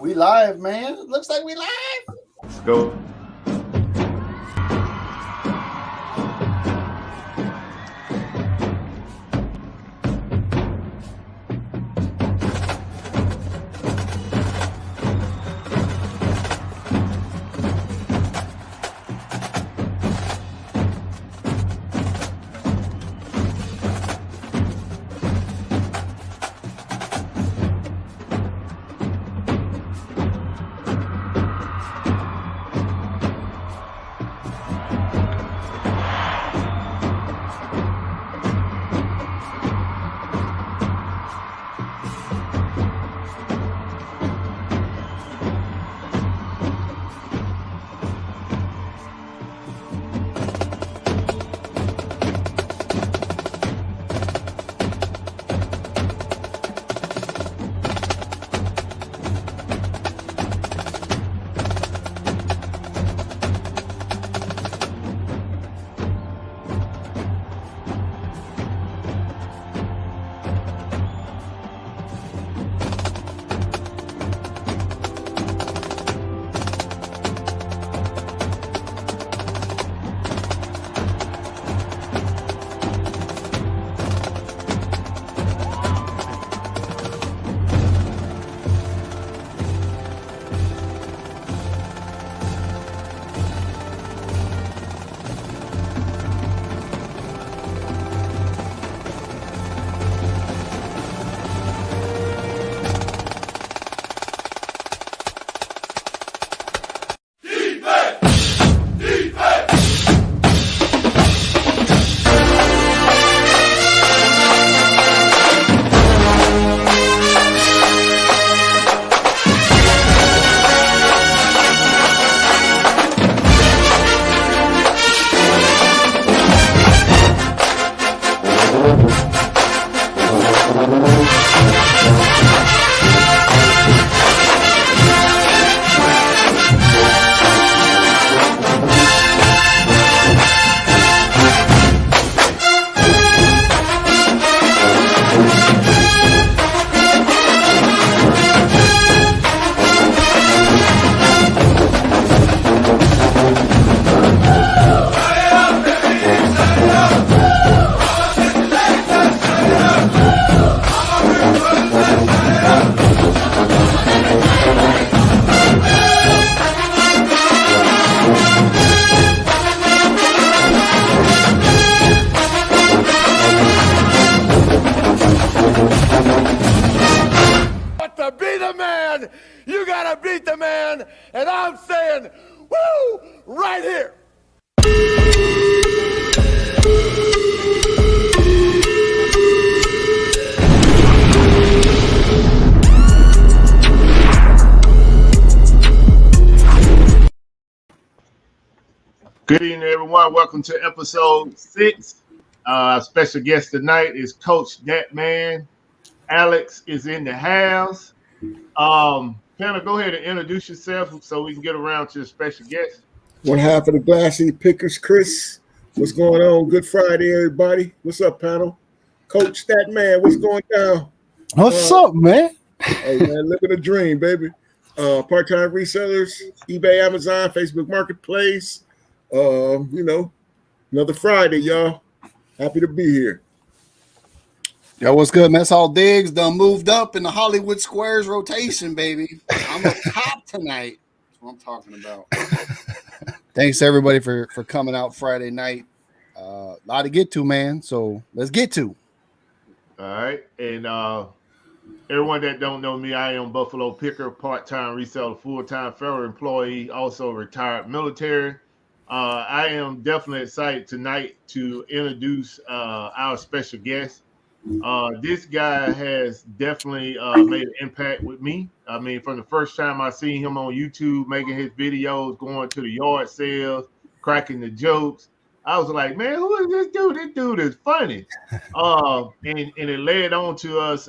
We live, man. It looks like we live. Let's go. Good evening, everyone. Welcome to episode 6. Special guest tonight is Coach That Man. Alex is in the house. Pamela, go ahead and introduce yourself so we can get around to the special guest. One half of the Glassy Pickers, Chris. What's going on? Good Friday, everybody. What's up, panel? Coach That Man, what's going down? What's up, man? Hey, man, living a dream, baby. Part-time resellers, eBay, Amazon, Facebook Marketplace. Another Friday, y'all. Happy to be here. Yo, what's good, man? It's all Diggs done moved up in the Hollywood Squares rotation, baby. I'm a cop tonight. That's what I'm talking about. Thanks everybody for coming out Friday night. A lot to get to, man. So let's get to. All right, and everyone that don't know me, I am Buffalo Picker, part-time reseller, full-time federal employee, also retired military. I am definitely excited tonight to introduce our special guest. This guy has definitely made an impact with me. I mean, from the first time I seen him on YouTube making his videos, going to the yard sales, cracking the jokes, I was like, man, who is this dude? This dude is funny. And it led on to us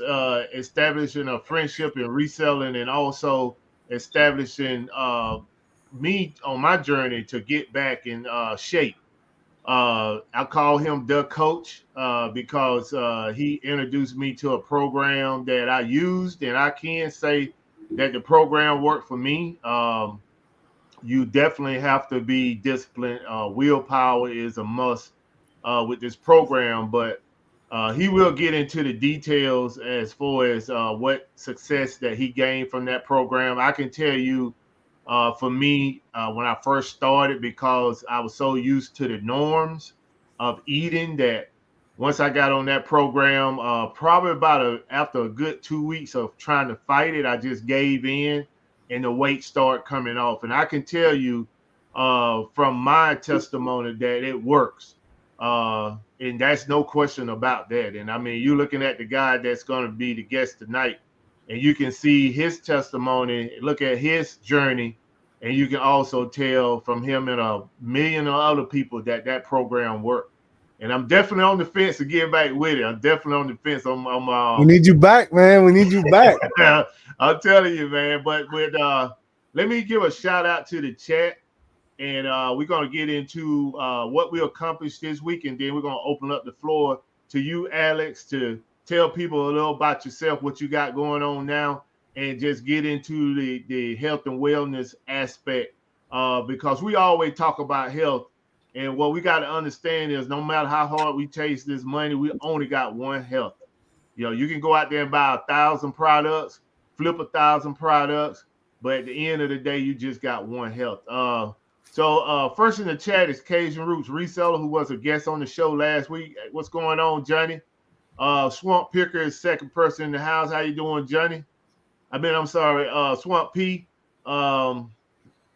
establishing a friendship in reselling and also establishing me on my journey to get back in shape. I call him the coach because he introduced me to a program that I used, and I can say that the program worked for me. You definitely have to be disciplined. Willpower is a must with this program, but he will get into the details as far as what success that he gained from that program. I can tell you, for me, when I first started, because I was so used to the norms of eating that once I got on that program, probably after a good 2 weeks of trying to fight it, I just gave in and the weight started coming off. And I can tell you from my testimony that it works. And that's no question about that. And I mean, you're looking at the guy that's going to be the guest tonight, and you can see his testimony, look at his journey, and you can also tell from him and a million other people that that program worked. And I'm definitely on the fence to get back with it. I'm definitely on the fence. We need you back, man. We need you back. I'm telling you, man. But let me give a shout out to the chat, and we're gonna get into what we accomplished this week, and then we're gonna open up the floor to you, Alex, to tell people a little about yourself, what you got going on now, and just get into the health and wellness aspect. Because we always talk about health, and what we got to understand is no matter how hard we chase this money, we only got one health. You know, you can go out there and buy 1,000 products, flip 1,000 products, but at the end of the day, you just got one health. So first in the chat is Cajun Roots Reseller, who was a guest on the show last week. What's going on, Johnny? Swamp Picker is second person in the house. How you doing, Johnny? I'm sorry, Swamp P.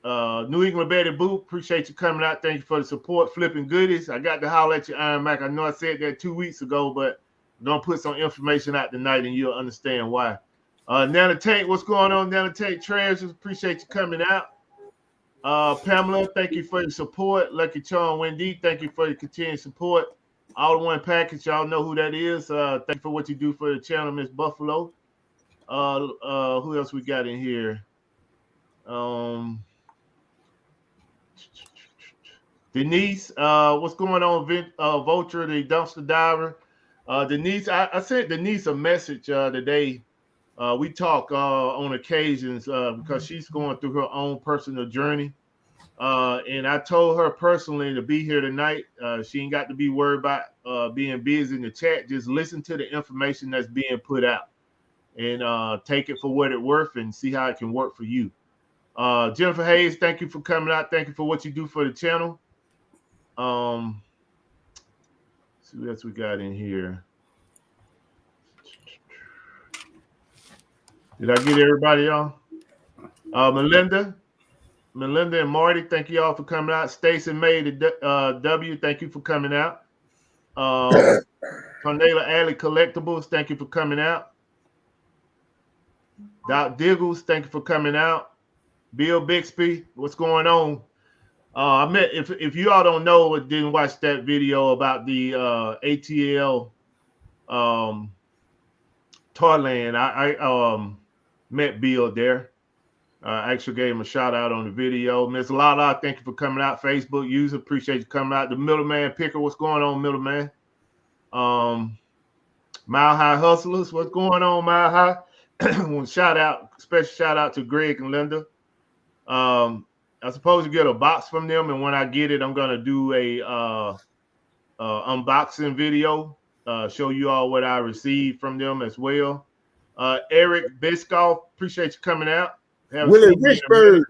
New England Betty Boop, appreciate you coming out. Thank you for the support. Flipping Goodies. I got to holler at you, Iron Mac. I know I said that 2 weeks ago, but I'm going to put some information out tonight and you'll understand why. Nana Tank, what's going on, Nana Tank Treasures? Appreciate you coming out. Pamela, thank you for your support. Lucky Charm Wendy, thank you for your continued support. All in one package, y'all know who that is. Thank you for what you do for the channel, Miss Buffalo. Who else we got in here? Denise, what's going on, Vulture, the dumpster diver? Denise, I sent Denise a message today. We talk on occasions because she's going through her own personal journey. And I told her personally to be here tonight. She ain't got to be worried about being busy in the chat. Just listen to the information that's being put out and take it for what it's worth and see how it can work for you. Jennifer Hayes, thank you for coming out. Thank you for what you do for the channel. See what else we got in here. Did I get everybody on? Melinda and Marty, thank you all for coming out. Stacy May, W, thank you for coming out. Tornado Alley Collectibles, thank you for coming out. Doc Diggles, thank you for coming out. Bill Bixby, what's going on? If you all don't know or didn't watch that video about the ATL Toyland, I met Bill there. I actually gave him a shout out on the video. Miss Lala, thank you for coming out. Facebook user, appreciate you coming out. The Middleman Picker, what's going on, Middleman? Mile High Hustlers, what's going on, Mile High? Special shout out to Greg and Linda. I'm supposed to get a box from them, and when I get it, I'm gonna do a unboxing video, show you all what I received from them as well. Eric Biscoff, appreciate you coming out. Willie Richburg.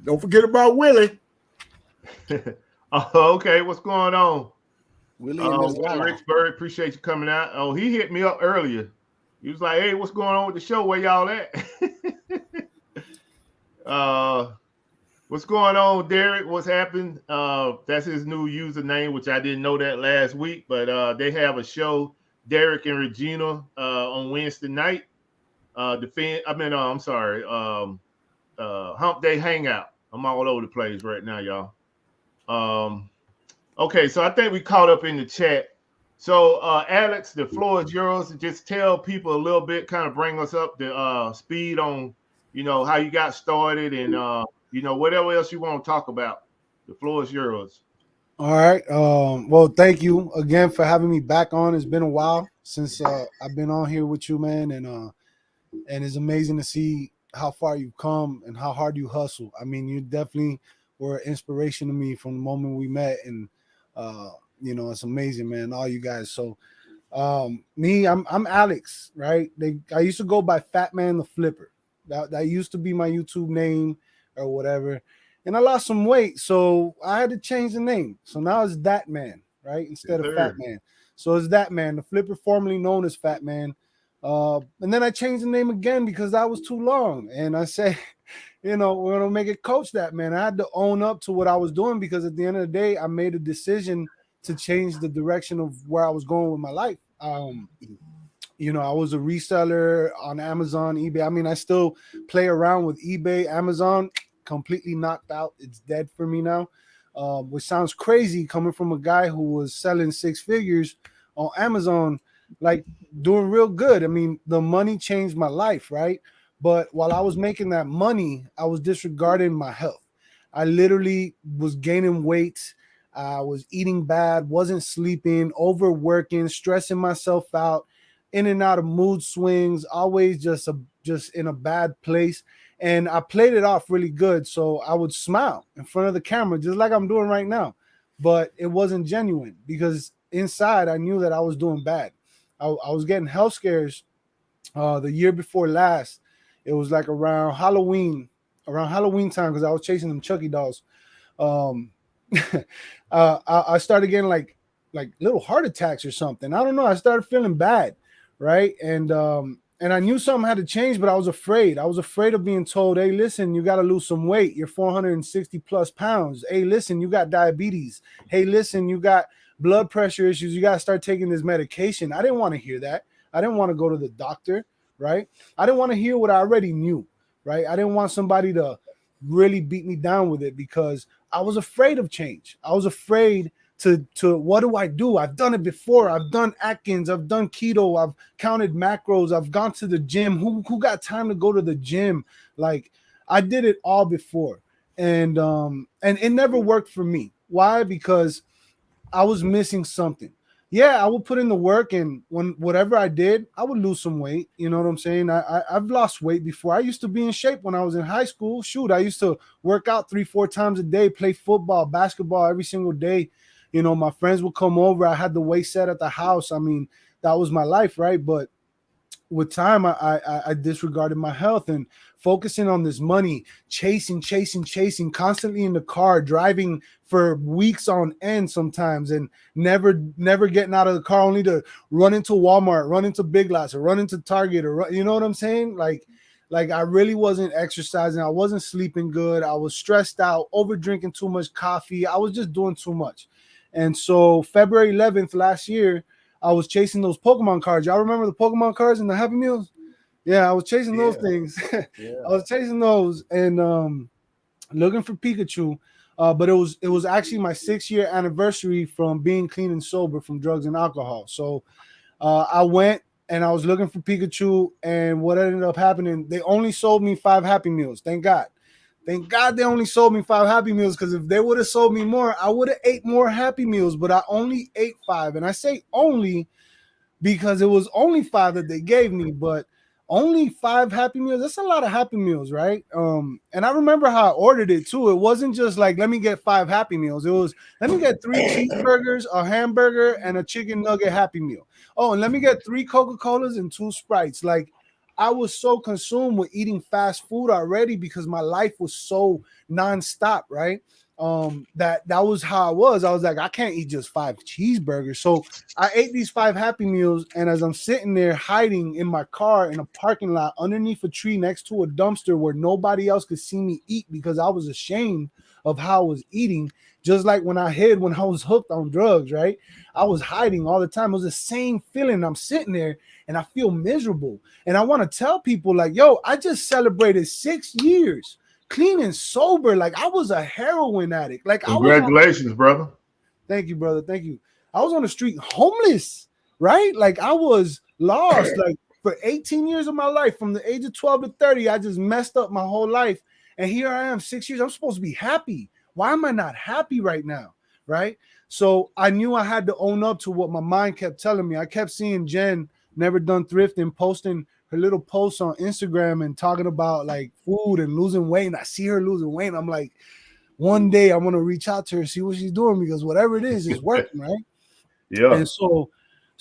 Don't forget about Willie. Okay, what's going on? Willie and Miss Willie Richburg, appreciate you coming out. Oh, he hit me up earlier. He was like, "Hey, what's going on with the show? Where y'all at?" What's going on, Derek? What's happened? That's his new username, which I didn't know that last week, but they have a show, Derek and Regina, on Wednesday night. Hump Day Hangout. I'm all over the place right now, y'all. Okay, so I think we caught up in the chat. So Alex, the floor is yours. Just tell people a little bit, kind of bring us up to speed on, how you got started and whatever else you want to talk about. The floor is yours. All right. Well, thank you again for having me back on. It's been a while since I've been on here with you, man. And and it's amazing to see how far you've come and how hard you hustle. I mean, you definitely were an inspiration to me from the moment we met, and it's amazing, man. All you guys. So me, I'm Alex, right? I used to go by Fat Man the Flipper. That used to be my YouTube name or whatever. And I lost some weight, so I had to change the name. So now it's That Man, right? Instead of Fat Man. So it's That Man, the Flipper, formerly known as Fat Man. And then I changed the name again because that was too long. And I said, we're gonna make it Coach That Man. I had to own up to what I was doing because at the end of the day, I made a decision to change the direction of where I was going with my life. I was a reseller on Amazon, eBay. I mean, I still play around with eBay, Amazon, completely knocked out. It's dead for me now, which sounds crazy coming from a guy who was selling 6 figures on Amazon, like doing real good. I mean, the money changed my life, right? But while I was making that money, I was disregarding my health. I literally was gaining weight. I was eating bad, wasn't sleeping, overworking, stressing myself out, in and out of mood swings, always just in a bad place. And I played it off really good. So I would smile in front of the camera, just like I'm doing right now. But it wasn't genuine because inside I knew that I was doing bad. I was getting health scares the year before last. It was like around Halloween time because I was chasing them Chucky dolls. I started getting like little heart attacks or something. I don't know. I started feeling bad, right? And I knew something had to change, but I was afraid. I was afraid of being told, "Hey, listen, you got to lose some weight. You're 460 plus pounds. Hey, listen, you got diabetes. Hey, listen, you got blood pressure issues. You got to start taking this medication." I didn't want to hear that. I didn't want to go to the doctor, right? I didn't want to hear what I already knew, right? I didn't want somebody to really beat me down with it because I was afraid of change. I was afraid to what do I do? I've done it before. I've done Atkins. I've done keto. I've counted macros. I've gone to the gym. Who got time to go to the gym? Like I did it all before, and it never worked for me. Why? Because I was missing something. Yeah, I would put in the work, and when whatever I did, I would lose some weight. You know what I'm saying? I've lost weight before. I used to be in shape when I was in high school. Shoot, I used to work out 3-4 times a day, play football, basketball every single day. My friends would come over. I had the weight set at the house. I mean, that was my life, right? But with time, I disregarded my health and focusing on this money, chasing, constantly in the car, driving for weeks on end sometimes, and never getting out of the car, only to run into Walmart, run into Big Lots, or run into Target, or you know what I'm saying? Like I really wasn't exercising. I wasn't sleeping good. I was stressed out, over drinking too much coffee. I was just doing too much. And so February 11th last year, I was chasing those Pokemon cards. Y'all remember the Pokemon cards and the Happy Meals? Yeah, I was chasing those things. Yeah. I was chasing those and looking for Pikachu. But it was actually my 6-year anniversary from being clean and sober from drugs and alcohol. So I went and I was looking for Pikachu, and what ended up happening, they only sold me 5 Happy Meals. Thank God. Thank God they only sold me 5 Happy Meals, because if they would have sold me more, I would have ate more Happy Meals, but I only ate 5. And I say only because it was only 5 that they gave me, but only 5 Happy Meals. That's a lot of Happy Meals, right? And I remember how I ordered it too. It wasn't just like, let me get 5 Happy Meals. It was, let me get 3 cheeseburgers, a hamburger, and a chicken nugget Happy Meal. Oh, and let me get 3 Coca-Colas and 2 Sprites. Like, I was so consumed with eating fast food already because my life was so nonstop, right? That was how I was. I was like, I can't eat just 5 cheeseburgers. So I ate these 5 Happy Meals, and as I'm sitting there hiding in my car in a parking lot underneath a tree next to a dumpster where nobody else could see me eat because I was ashamed of how I was eating, just like when I hid when I was hooked on drugs, right? I was hiding all the time. It was the same feeling. I'm sitting there and I feel miserable. And I want to tell people like, yo, I just celebrated 6 years clean and sober. Like, I was a heroin addict. Like, congratulations, brother. Thank you, brother. Thank you. I was on the street homeless, right? Like, I was lost. Like, for 18 years of my life, from the age of 12 to 30, I just messed up my whole life. And here I am, 6 years. I'm supposed to be happy. Why am I not happy right now? Right? So I knew I had to own up to what my mind kept telling me. I kept seeing Jen, Never Done Thrifting, posting her little posts on Instagram and talking about like food and losing weight. And I see her losing weight. And I'm like, one day I'm gonna reach out to her, see what she's doing, because whatever it is working, right? Yeah. And so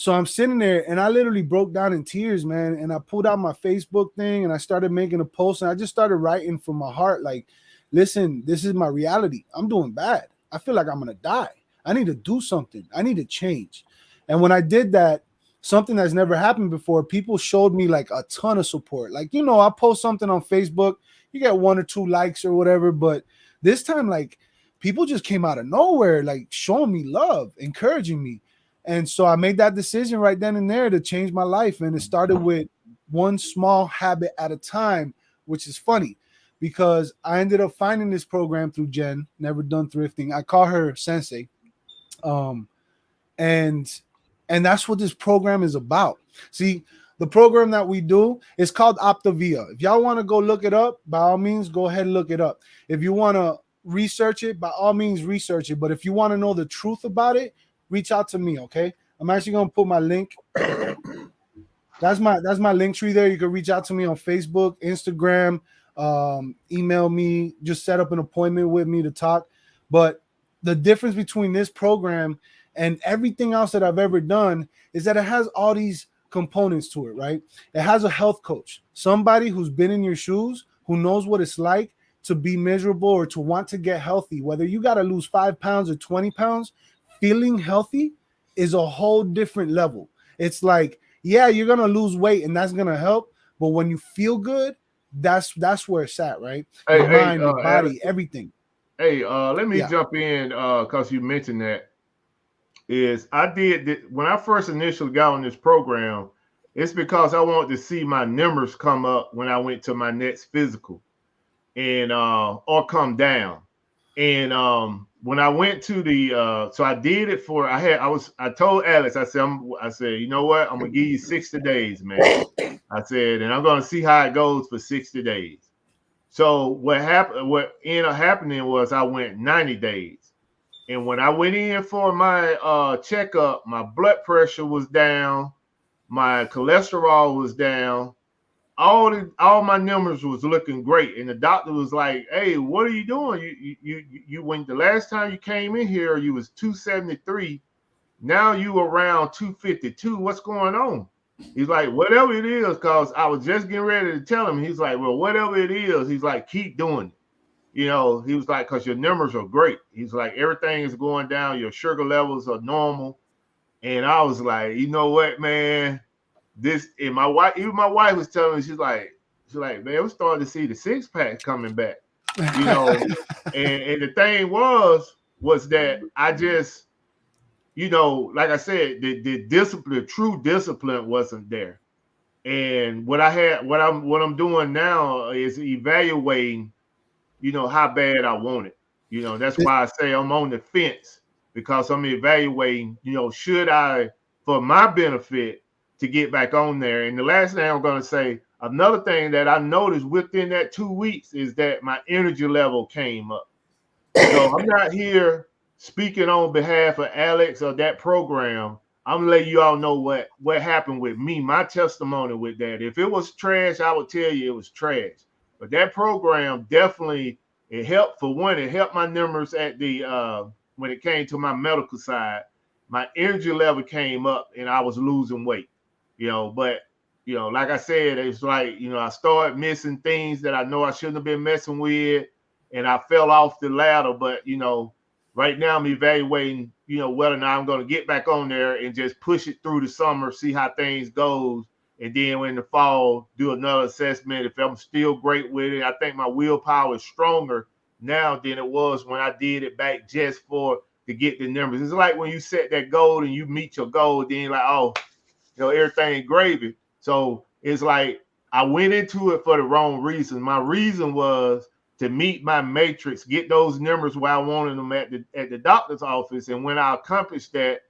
I'm sitting there and I literally broke down in tears, man. And I pulled out my Facebook thing and I started making a post and I just started writing from my heart, like, listen, this is my reality. I'm doing bad. I feel like I'm gonna die. I need to do something. I need to change. And when I did that, something that's never happened before, people showed me like a ton of support. Like, you know, I post something on Facebook, you get 1 or 2 likes or whatever, but this time, like, people just came out of nowhere, like showing me love, encouraging me. And so I made that decision right then and there to change my life. And it started with one small habit at a time, which is funny because I ended up finding this program through Jen, Never Done Thrifting. I call her Sensei. And that's what this program is about. See, the program that we do is called Optavia. If y'all want to go look it up, by all means, go ahead and look it up. If you want to research it, by all means, research it. But if you want to know the truth about it, reach out to me, okay? I'm actually going to put my link. That's my link tree there. You can reach out to me on Facebook, Instagram, email me, just set up an appointment with me to talk. But the difference between this program and everything else that I've ever done is that it has all these components to it, right? It has a health coach, somebody who's been in your shoes, who knows what it's like to be miserable or to want to get healthy. Whether you got to lose 5 pounds or 20 pounds, feeling healthy is a whole different level. It's like, yeah, you're going to lose weight and that's going to help. But when you feel good, that's where it's at, right? Your mind, your body, Alex, everything. Hey, let me jump in because you mentioned that. When I first initially got on this program, it's because I wanted to see my numbers come up when I went to my next physical, and or come down. And when I went to the, so I did it for I told Alex, I said, you know what, I'm gonna give you 60 days, man. I said, and I'm gonna see how it goes for 60 days. So what ended up happening was I went 90 days. And when I went in for my checkup, my blood pressure was down, my cholesterol was down, all my numbers was looking great. And the doctor was like, "Hey, what are you doing? You when the last time you came in here, you was 273. Now you around 252. What's going on?" He's like, "Whatever it is," because I was just getting ready to tell him. He's like, "Well, whatever it is," he's like, "keep doing it." You know, he was like, because your numbers are great. He's like, everything is going down. Your sugar levels are normal. And I was like, you know what, man? Even my wife was telling me, she's like, man, we're starting to see the 6-pack coming back. You know, and the thing was that I just, you know, like I said, the discipline, true discipline wasn't there. And what I'm doing now is evaluating, you know, how bad I want it. You know, that's why I say I'm on the fence, because I'm evaluating, you know, should I, for my benefit, to get back on there. And the last thing I'm going to say, another thing that I noticed within that 2 weeks is that my energy level came up. So I'm not here speaking on behalf of Alex or that program. I'm gonna let you all know what happened with me, my testimony with that. If it was trash, I would tell you it was trash. But that program definitely, it helped. For one, it helped my numbers at the when it came to my medical side. My energy level came up and I was losing weight. You know, but you know, like I said, it's like, you know, I started missing things that I know I shouldn't have been messing with, and I fell off the ladder. But you know, right now I'm evaluating, you know, whether or not I'm going to get back on there and just push it through the summer, see how things goes. And then in the fall, do another assessment. If I'm still great with it, I think my willpower is stronger now than it was when I did it back just to get the numbers. It's like when you set that goal and you meet your goal, then you're like, oh, you know, everything gravy. So it's like I went into it for the wrong reason. My reason was to meet my matrix, get those numbers where I wanted them at the doctor's office. And when I accomplished that,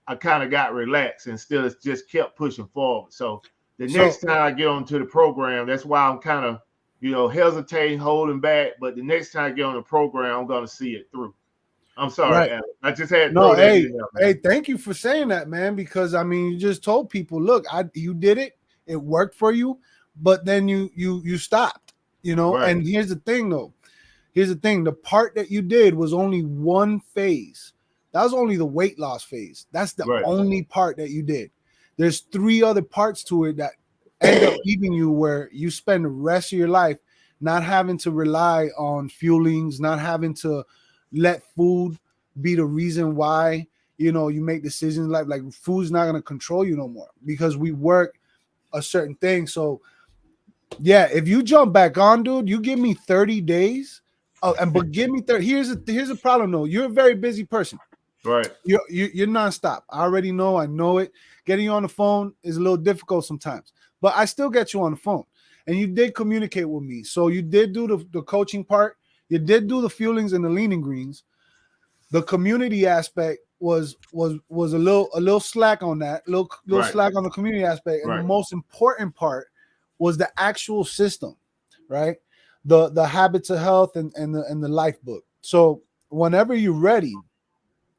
I kind of got relaxed and still just kept pushing forward. So next time I get onto the program, that's why I'm kind of, you know, hesitating, holding back. But the next time I get on the program, I'm going to see it through. I'm sorry, right. Alex. I just had to throw that in there, man. Hey, thank you for saying that, man, because, I mean, you just told people, look, you did it. it worked for you, but then you stopped, Right. And here's the thing though. Here's the thing. The part that you did was only one phase. That was only the weight loss phase. That's the Right. only part that you did. There's 3 other parts to it that end up leaving you where you spend the rest of your life not having to rely on fuelings, not having to let food be the reason why, you make decisions like food's not going to control you no more because we work a certain thing. So yeah, if you jump back on, dude, you give me 30 days. Oh, but give me 30. Here's a problem though. You're a very busy person. Right. You're nonstop. I already know. I know it. Getting you on the phone is a little difficult sometimes, but I still get you on the phone. And you did communicate with me. So you did do the coaching part. You did do the fuelings and the lean and greens. The community aspect was a little slack on that, little Right. slack on the community aspect. And Right. the most important part was the actual system, right? The habits of health and the life book. So whenever you're ready,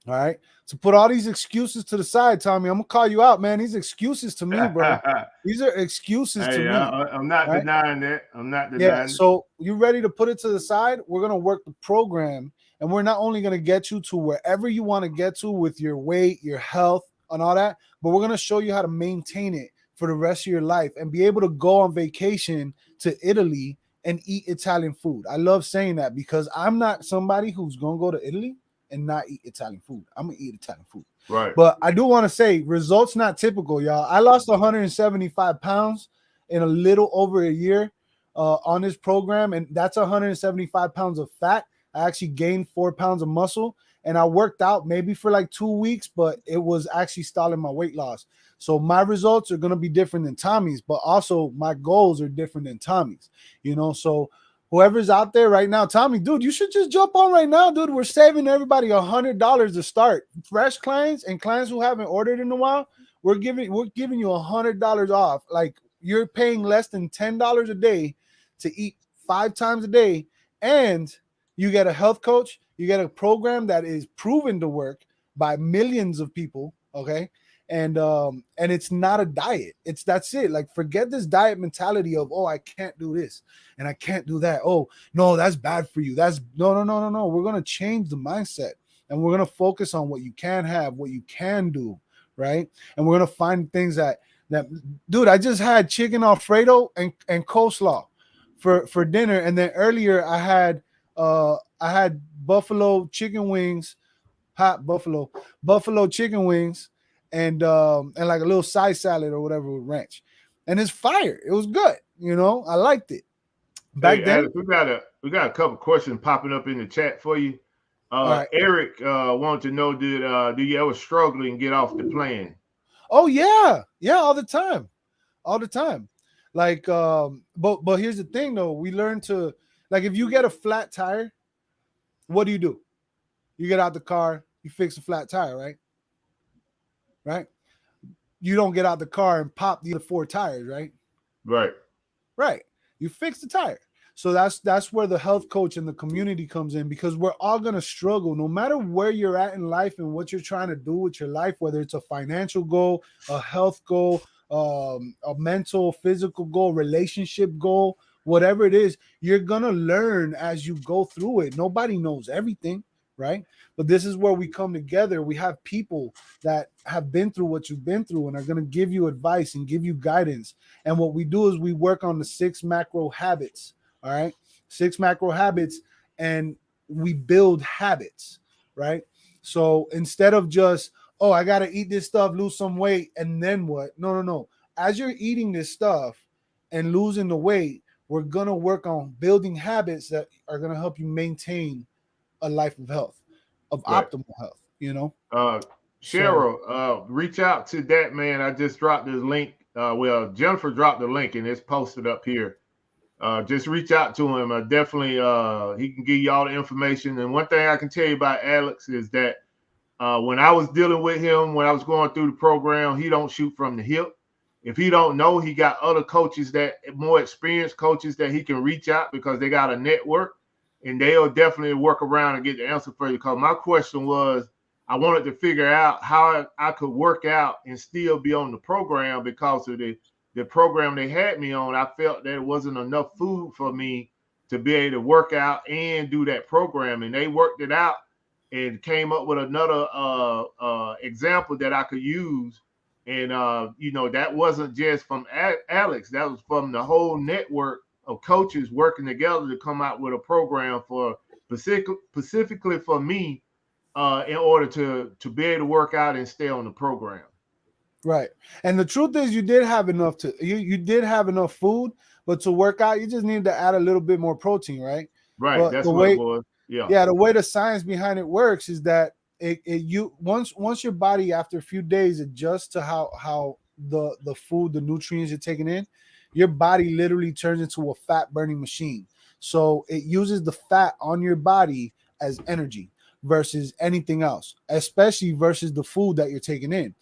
all right, to put all these excuses to the side, Tommy, I'm gonna call you out, man. These excuses to me, bro. These are excuses to me. I'm not right? denying that. I'm not Yeah. denying. So you ready to put it to the side? We're gonna work the program, and we're not only gonna get you to wherever you want to get to with your weight, your health, and all that, but we're gonna show you how to maintain it for the rest of your life and be able to go on vacation to Italy and eat Italian food. I love saying that because I'm not somebody who's gonna go to Italy and not eat Italian food. I'm gonna eat Italian food. Right. But I do want to say results not typical, y'all. I lost 175 pounds in a little over a year on this program, and that's 175 pounds of fat. I actually gained 4 pounds of muscle, and I worked out maybe for like 2 weeks, but it was actually stalling my weight loss. So my results are going to be different than Tommy's, but also my goals are different than Tommy's, So whoever's out there right now, Tommy, dude, you should just jump on right now, dude. We're saving everybody $100 to start. Fresh clients and clients who haven't ordered in a while, we're giving you $100 off. Like you're paying less than $10 a day to eat 5 times a day, and you get a health coach. You get a program that is proven to work by millions of people. Okay. And it's not a diet. That's it. Like forget this diet mentality of, oh, I can't do this and I can't do that. Oh no, that's bad for you. That's no. We're gonna change the mindset and we're gonna focus on what you can have, what you can do, right? And we're gonna find things that dude. I just had chicken Alfredo and coleslaw for dinner, and then earlier I had buffalo chicken wings, hot buffalo chicken wings, and like a little side salad or whatever with ranch, and it's fire. It was good, I liked it. Back Hey, then, Alex, we got a couple questions popping up in the chat for you. right. Eric wanted to know, do you ever struggle and get off the plan? Oh yeah, all the time. Like, but here's the thing though. We learn to, like, if you get a flat tire, what do? You get out the car, you fix a flat tire, right? Right. You don't get out the car and pop the other 4 tires, right? Right. You fix the tire. So that's where the health coach and the community comes in, because we're all going to struggle no matter where you're at in life and what you're trying to do with your life, whether it's a financial goal, a health goal, a mental, physical goal, relationship goal, whatever it is, you're going to learn as you go through it. Nobody knows everything, right? But this is where we come together. We have people that have been through what you've been through and are going to give you advice and give you guidance. And what we do is we work on the 6 macro habits. All right. 6 macro habits, and we build habits, right? So instead of just, oh, I got to eat this stuff, lose some weight, and then what? No. As you're eating this stuff and losing the weight, we're going to work on building habits that are going to help you maintain a life of health, of optimal health, Cheryl, reach out to that man. I just dropped his link. Well, Jennifer dropped the link and it's posted up here. Just reach out to him. Definitely, he can give you all the information. And one thing I can tell you about Alex is that when I was dealing with him, when I was going through the program, he don't shoot from the hip. If he don't know, he got other coaches, that more experienced coaches that he can reach out, because they got a network, and they'll definitely work around and get the answer for you. Because my question was, I wanted to figure out how I could work out and still be on the program because of the the program they had me on, I felt that it wasn't enough food for me to be able to work out and do that program. And they worked it out and came up with another example that I could use. And, that wasn't just from Alex. That was from the whole network of coaches working together to come out with a program for specifically for me in order to be able to work out and stay on the program. Right. And the truth is you did have enough you did have enough food, but to work out, you just needed to add a little bit more protein, right? Right. But That's what it was. Yeah. The way the science behind it works is that once your body after a few days adjusts to how the food, the nutrients you're taking in, your body literally turns into a fat burning machine. So it uses the fat on your body as energy versus anything else, especially versus the food that you're taking in.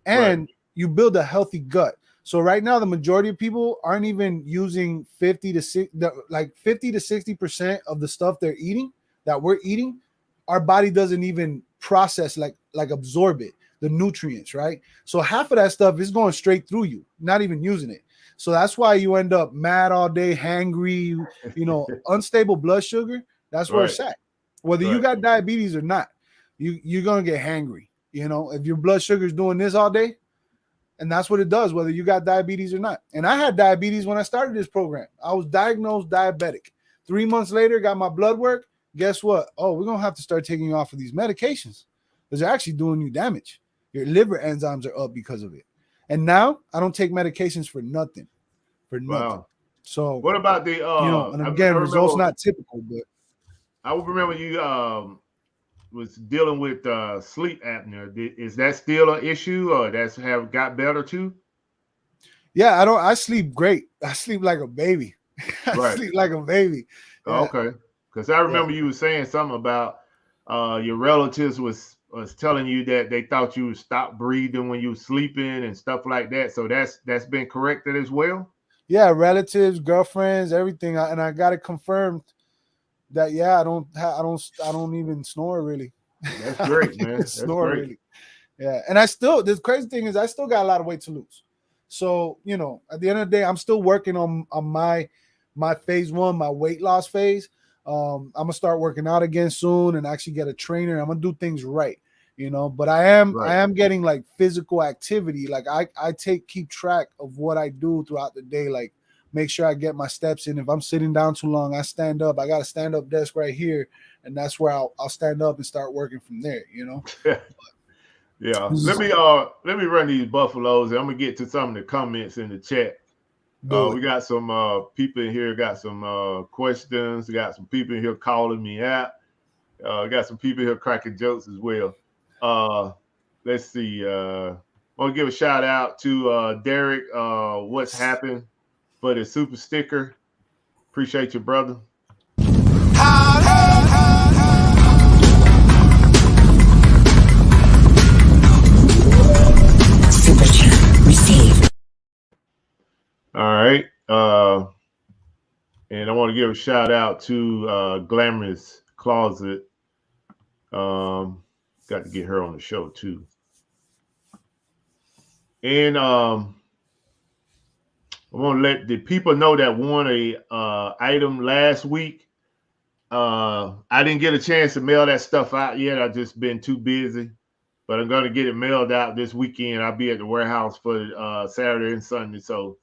And you build a healthy gut. So right now, the majority of people aren't even using 50 to 60% of the stuff they're eating that we're eating. Our body doesn't even process, like absorb it, the nutrients, right? So half of that stuff is going straight through you, not even using it. So that's why you end up mad all day, hangry, unstable blood sugar. That's where it's at. Whether you got diabetes or not, you're going to get hangry. If your blood sugar is doing this all day, and that's what it does, whether you got diabetes or not. And I had diabetes when I started this program. I was diagnosed diabetic. 3 months later, got my blood work. Guess what? Oh, we're going to have to start taking you off of these medications because they're actually doing you damage. Your liver enzymes are up because of it. And now I don't take medications for nothing. Wow. So what about the and again, results not typical, but I would remember you was dealing with sleep apnea. Is that still an issue, or have got better too? Yeah, I sleep great. I sleep like a baby. I sleep like a baby. Yeah. Okay, because I remember you were saying something about your relatives was telling you that they thought you would stop breathing when you were sleeping and stuff like that. So that's been corrected as well. Yeah, relatives, girlfriends, everything, and I got it confirmed. That I don't even snore really. That's great, man. That's great. Really. Yeah, and the crazy thing is I still got a lot of weight to lose. So at the end of the day, I'm still working on my phase 1, my weight loss phase. I'm gonna start working out again soon and actually get a trainer. I'm gonna do things right, But I am getting like physical activity. Like I keep track of what I do throughout the day. Like make sure I get my steps in. If I'm sitting down too long, I stand up. I got a stand-up desk right here, and that's where I'll stand up and start working from there, Yeah. Let me run these buffaloes, and I'm gonna get to some of the comments in the chat. We got some people in here, got some questions. We got some people in here calling me out. Got some people here cracking jokes as well. Let's see. I want to give a shout out to Derek. What's happened? For the super sticker. Appreciate you, brother. Super chat received. All right. And I want to give a shout out to Glamorous Closet. Got to get her on the show too. And I want to let the people know that won a item last week. I didn't get a chance to mail that stuff out yet. I've just been too busy, but I'm going to get it mailed out this weekend. I'll be at the warehouse for Saturday and Sunday. So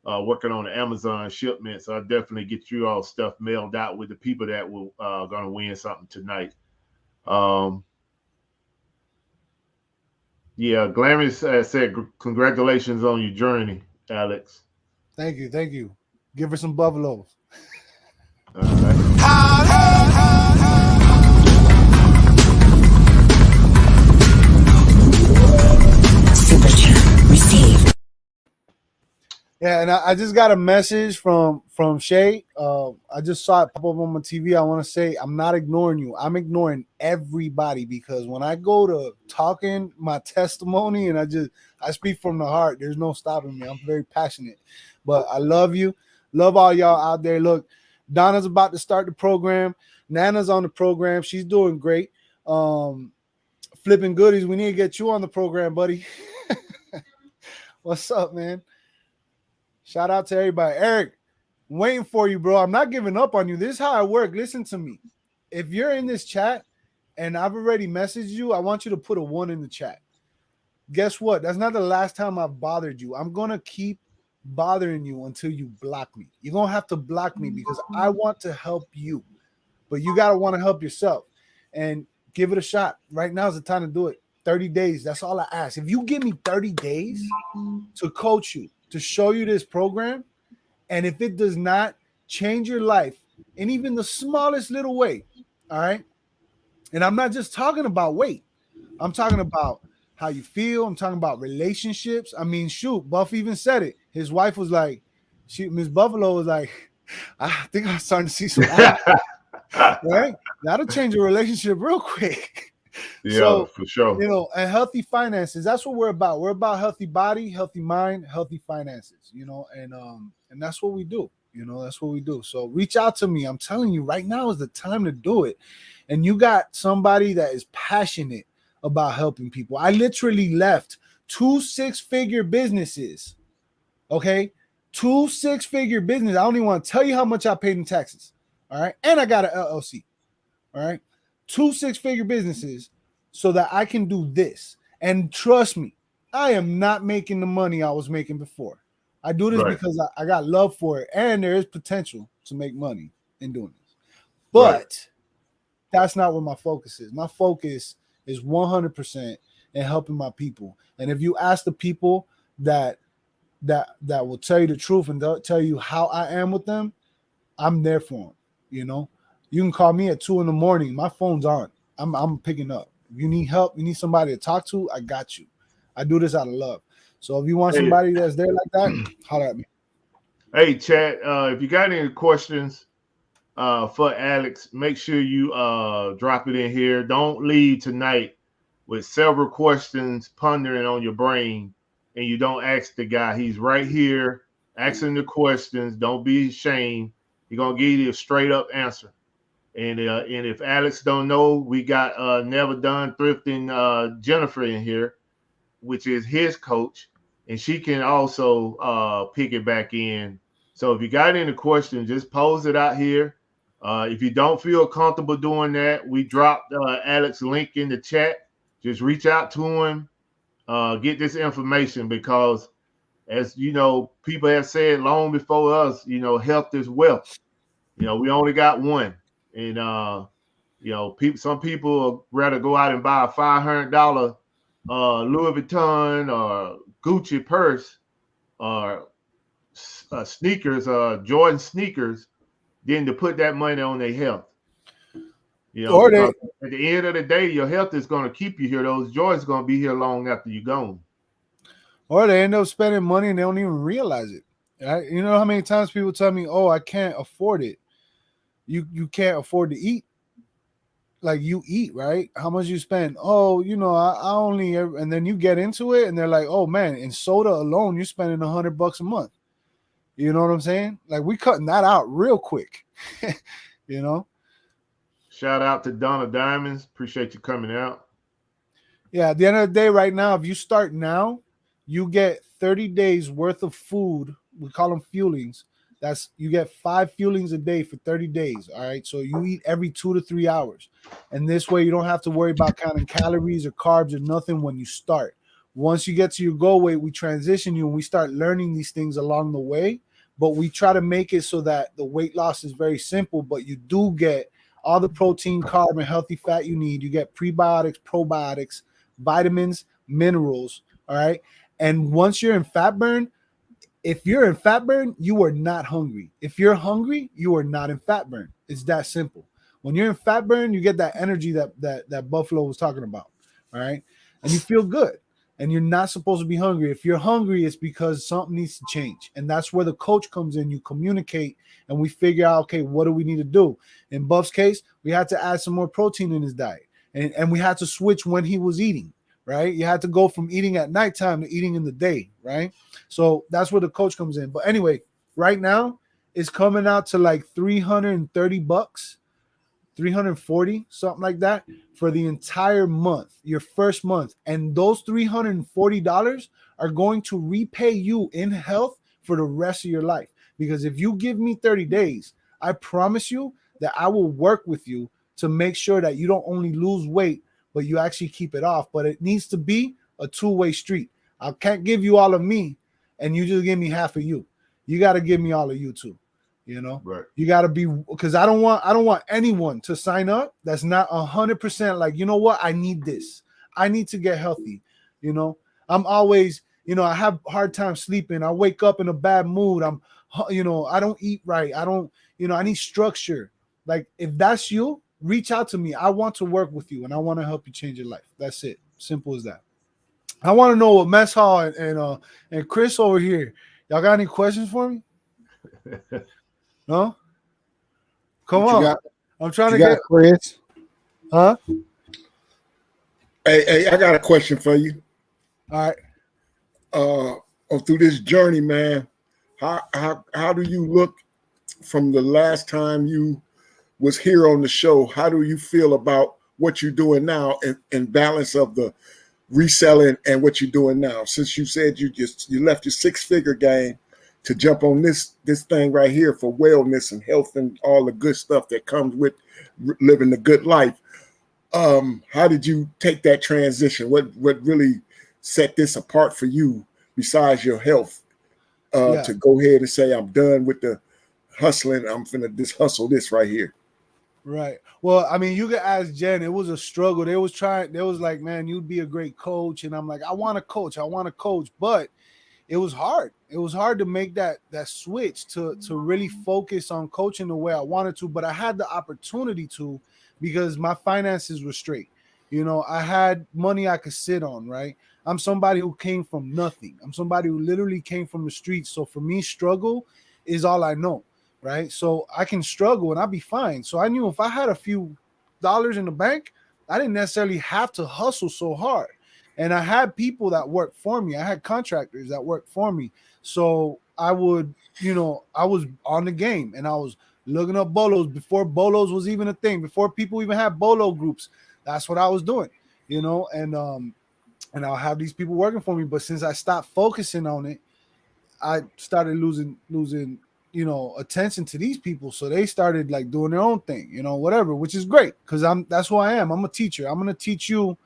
working on the Amazon shipment. So I'll definitely get you all stuff mailed out with the people that will going to win something tonight. Glamorous said, congratulations on your journey, Alex. Thank you. Give her some buffaloes. All right. Super chat received. Yeah, and I just got a message from Shay. I just saw it pop up on my TV. I want to say I'm not ignoring you. I'm ignoring everybody because when I go to talking my testimony and I speak from the heart, there's no stopping me. I'm very passionate. But I love you. Love all y'all out there. Look, Donna's about to start the program. Nana's on the program. She's doing great. Flipping goodies. We need to get you on the program, buddy. What's up, man? Shout out to everybody. Eric, I'm waiting for you, bro. I'm not giving up on you. This is how I work. Listen to me. If you're in this chat and I've already messaged you, I want you to put a 1 in the chat. Guess what? That's not the last time I've bothered you. I'm going to keep bothering you until you block me. You're going to have to block me because I want to help you, but you got to want to help yourself and give it a shot. Right now is the time to do it. 30 days. That's all I ask. If you give me 30 days to coach you, to show you this program, and if it does not change your life in even the smallest little way, all right? And I'm not just talking about weight. I'm talking about how you feel. I'm talking about relationships. I mean, shoot, Buff even said it. His wife was like, Miss Buffalo was like, I think I'm starting to see some action, right? That'll change a relationship real quick. Yeah, So, for sure. you know, and healthy finances. That's what we're about. We're about healthy body, healthy mind, healthy finances. You know, and that's what we do. You know, that's what we do. So reach out to me. I'm telling you, right now is the time to do it. And you got somebody that is passionate about helping people. I literally left 2 6-figure businesses. Okay, 2 6-figure business. I don't even want to tell you how much I paid in taxes. All right, and I got an LLC. All right, 2 6-figure businesses so that I can do this. And trust me, I am not making the money I was making before. I do this because I got love for it, and there is potential to make money in doing this. But that's not what my focus is. My focus is 100% in helping my people. And if you ask the people that will tell you the truth and they'll tell you how I am with them, I'm there for them. You know, you can call me at 2 a.m. My phone's on. I'm picking up. If you need help, you need somebody to talk to, I got you. I do this out of love. So if you want somebody that's there like that, holler at me. Hey, chat, if you got any questions for Alex, make sure you drop it in here. Don't leave tonight with several questions pondering on your brain and you don't ask the guy. He's right here asking the questions. Don't be ashamed. He's going to give you a straight up answer. And if Alex don't know, we got Never Done Thrifting Jennifer in here, which is his coach, and she can also pick it back in. So if you got any questions, just pose it out here. If you don't feel comfortable doing that, we dropped Alex's link in the chat. Just reach out to him, get this information because, as you know, people have said long before us, you know, health is wealth. You know, we only got one. And, you know, some people rather go out and buy a $500 Louis Vuitton or Gucci purse or sneakers, Jordan sneakers, than to put that money on their health. You know, because at the end of the day, your health is going to keep you here. Those Jordans going to be here long after you're gone. Or they end up spending money and they don't even realize it. Right? You know how many times people tell me, "Oh, I can't afford it." You can't afford to eat. Like you eat, right? How much you spend? Oh, you know, I only, and then you get into it and they're like, oh man, in soda alone, you're spending $100 a month. You know what I'm saying? Like we cutting that out real quick, you know? Shout out to Donna Diamonds. Appreciate you coming out. Yeah. At the end of the day, right now, if you start now, you get 30 days worth of food. We call them fuelings. You get 5 fuelings a day for 30 days. All right. So you eat every 2 to 3 hours. And this way you don't have to worry about counting calories or carbs or nothing when you start. Once you get to your goal weight, we transition you and we start learning these things along the way. But we try to make it so that the weight loss is very simple, but you do get all the protein, carb, and healthy fat you need. You get prebiotics, probiotics, vitamins, minerals. All right. And once you're in fat burn, if you're in fat burn, you are not hungry. If you're hungry, you are not in fat burn. It's that simple. When you're in fat burn, you get that energy that Buffalo was talking about. All right. And you feel good. And you're not supposed to be hungry. If you're hungry, it's because something needs to change. And that's where the coach comes in. You communicate and we figure out, okay, what do we need to do? In Buff's case, we had to add some more protein in his diet. And we had to switch when he was eating. Right? You had to go from eating at nighttime to eating in the day, right? So that's where the coach comes in. But anyway, right now it's coming out to like $330, 340, something like that for the entire month, your first month. And those $340 are going to repay you in health for the rest of your life. Because if you give me 30 days, I promise you that I will work with you to make sure that you don't only lose weight, but you actually keep it off. But it needs to be a two-way street. I can't give you all of me and you just give me half of you. You got to give me all of you too. You know, Right. you got to be, because I don't want anyone to sign up that's not 100% like, you know what, I need this. I need to get healthy. You know, I'm always, you know, I have hard time sleeping. I wake up in a bad mood. You know, I don't eat right. I don't, you know, I need structure. Like, if that's you, reach out to me. I want to work with you and I want to help you change your life. That's it. Simple as that. I want to know what Mess Hall and Chris over here, y'all got any questions for me? No? Come What you on. got? I'm trying to You got get, Chris? huh? Hey, I got a question for you. All right. Through this journey, man, how do you look from the last time you was here on the show? How do you feel about what you're doing now in balance of the reselling and what you're doing now? Since you said you left your 6-figure game to jump on this thing right here for wellness and health and all the good stuff that comes with living the good life. How did you take that transition? What really set this apart for you besides your health? To go ahead and say, I'm done with the hustling. I'm finna just hustle this right here. Right. Well, I mean, you could ask Jen. It was a struggle. They was like, man, you'd be a great coach. And I'm like, I want to coach. But it was hard. It was hard to make that switch to really focus on coaching the way I wanted to. But I had the opportunity to, because my finances were straight. You know, I had money I could sit on, right? I'm somebody who came from nothing. I'm somebody who literally came from the streets. So for me, struggle is all I know, right? So I can struggle and I'll be fine. So I knew if I had a few dollars in the bank, I didn't necessarily have to hustle so hard. And I had people that worked for me. I had contractors that worked for me. So I would, you know, I was on the game and I was looking up bolos before bolos was even a thing, before people even had bolo groups. That's what I was doing, you know, and I'll have these people working for me. But since I stopped focusing on it, I started losing, you know, attention to these people. So they started like doing their own thing, you know, whatever, which is great because that's who I am. I'm a teacher. I'm going to teach you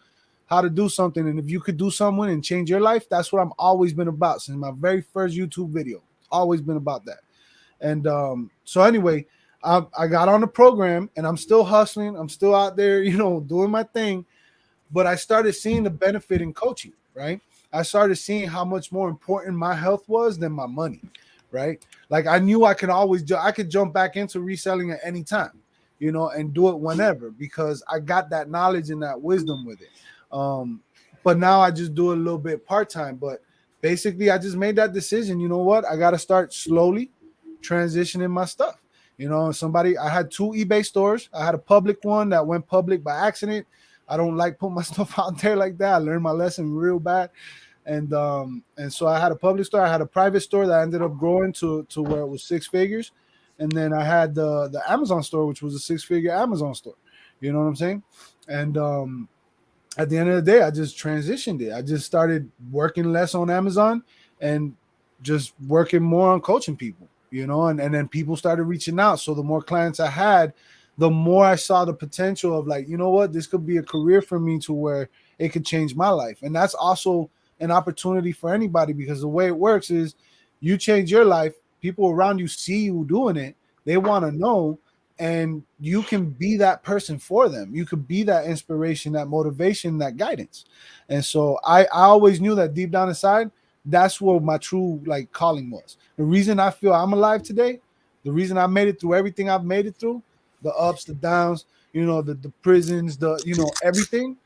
how to do something. And if you could do something and change your life, that's what I'm always been about since my very first YouTube video. Always been about that. And so anyway, I got on the program and I'm still hustling. I'm still out there, you know, doing my thing. But I started seeing the benefit in coaching, right? I started seeing how much more important my health was than my money, right? Like I knew I could jump back into reselling at any time, you know, and do it whenever because I got that knowledge and that wisdom with it. But now I just do it a little bit part-time. But basically, I just made that decision. You know what? I got to start slowly transitioning my stuff. You know, I had 2 eBay stores. I had a public one that went public by accident. I don't like putting my stuff out there like that. I learned my lesson real bad. And so I had a public store. I had a private store that ended up growing to where it was 6 figures. And then I had the Amazon store, which was a 6-figure Amazon store. You know what I'm saying? And at the end of the day, I just transitioned it. I just started working less on Amazon and just working more on coaching people, you know, and then people started reaching out. So the more clients I had, the more I saw the potential of like, you know what, this could be a career for me to where it could change my life. And that's also an opportunity for anybody because the way it works is you change your life, people around you see you doing it, they want to know, and you can be that person for them. You could be that inspiration, that motivation, that guidance. And so I always knew that deep down inside, that's what my true like calling was. The reason I feel I'm alive today, the reason I made it through everything I've made it through, the ups, the downs, you know, the prisons, you know, everything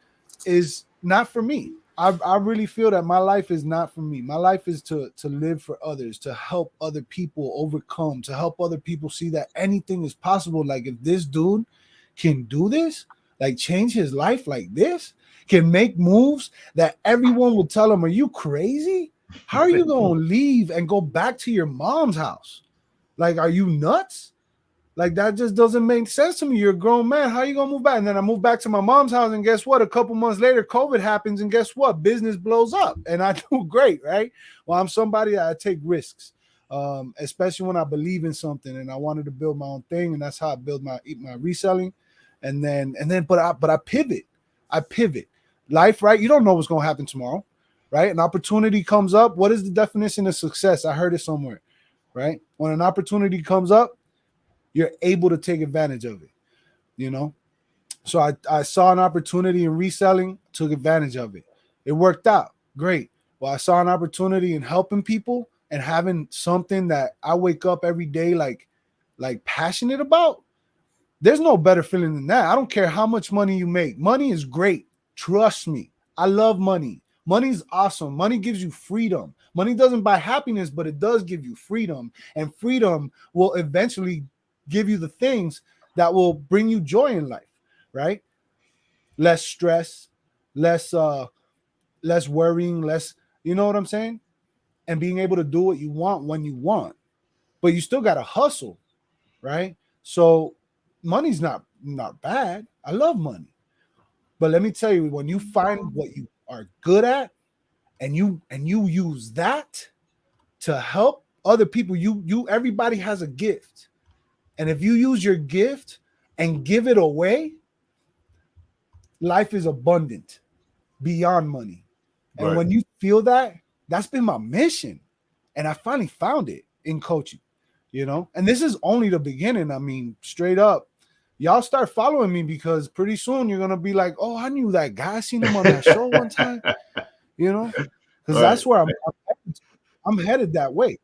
is not for me. I really feel that my life is not for me. My life is to live for others, to help other people overcome, to help other people see that anything is possible. Like if this dude can do this, like change his life like this, can make moves that everyone would tell him, are you crazy? How are you going to leave and go back to your mom's house? Like, are you nuts? Like, that just doesn't make sense to me. You're a grown man. How are you going to move back? And then I moved back to my mom's house. And guess what? A couple months later, COVID happens. And guess what? Business blows up. And I do great, right? Well, I'm somebody that I take risks. especially when I believe in something and I wanted to build my own thing, and that's how I build my reselling. And then, but I pivot. Life, right? You don't know what's going to happen tomorrow, right? An opportunity comes up. What is the definition of success? I heard it somewhere, right? When an opportunity comes up, you're able to take advantage of it, you know? So I saw an opportunity in reselling, took advantage of it. It worked out great. Well, I saw an opportunity in helping people and having something that I wake up every day like passionate about. There's no better feeling than that. I don't care how much money you make. Money is great. Trust me. I love money. Money's awesome. Money gives you freedom. Money doesn't buy happiness, but it does give you freedom. And freedom will eventually give you the things that will bring you joy in life, right? Less stress, less worrying, less, you know what I'm saying? And being able to do what you want when you want. But you still got to hustle, right? So money's not bad. I love money. But let me tell you, when you find what you are good at and you use that to help other people, everybody has a gift. And if you use your gift and give it away, life is abundant beyond money. And when you feel that, that's been my mission. And I finally found it in coaching, you know? And this is only the beginning. I mean, straight up, y'all start following me because pretty soon you're going to be like, oh, I knew that guy. I seen him on that show one time, you know? Because that's where I'm headed that way.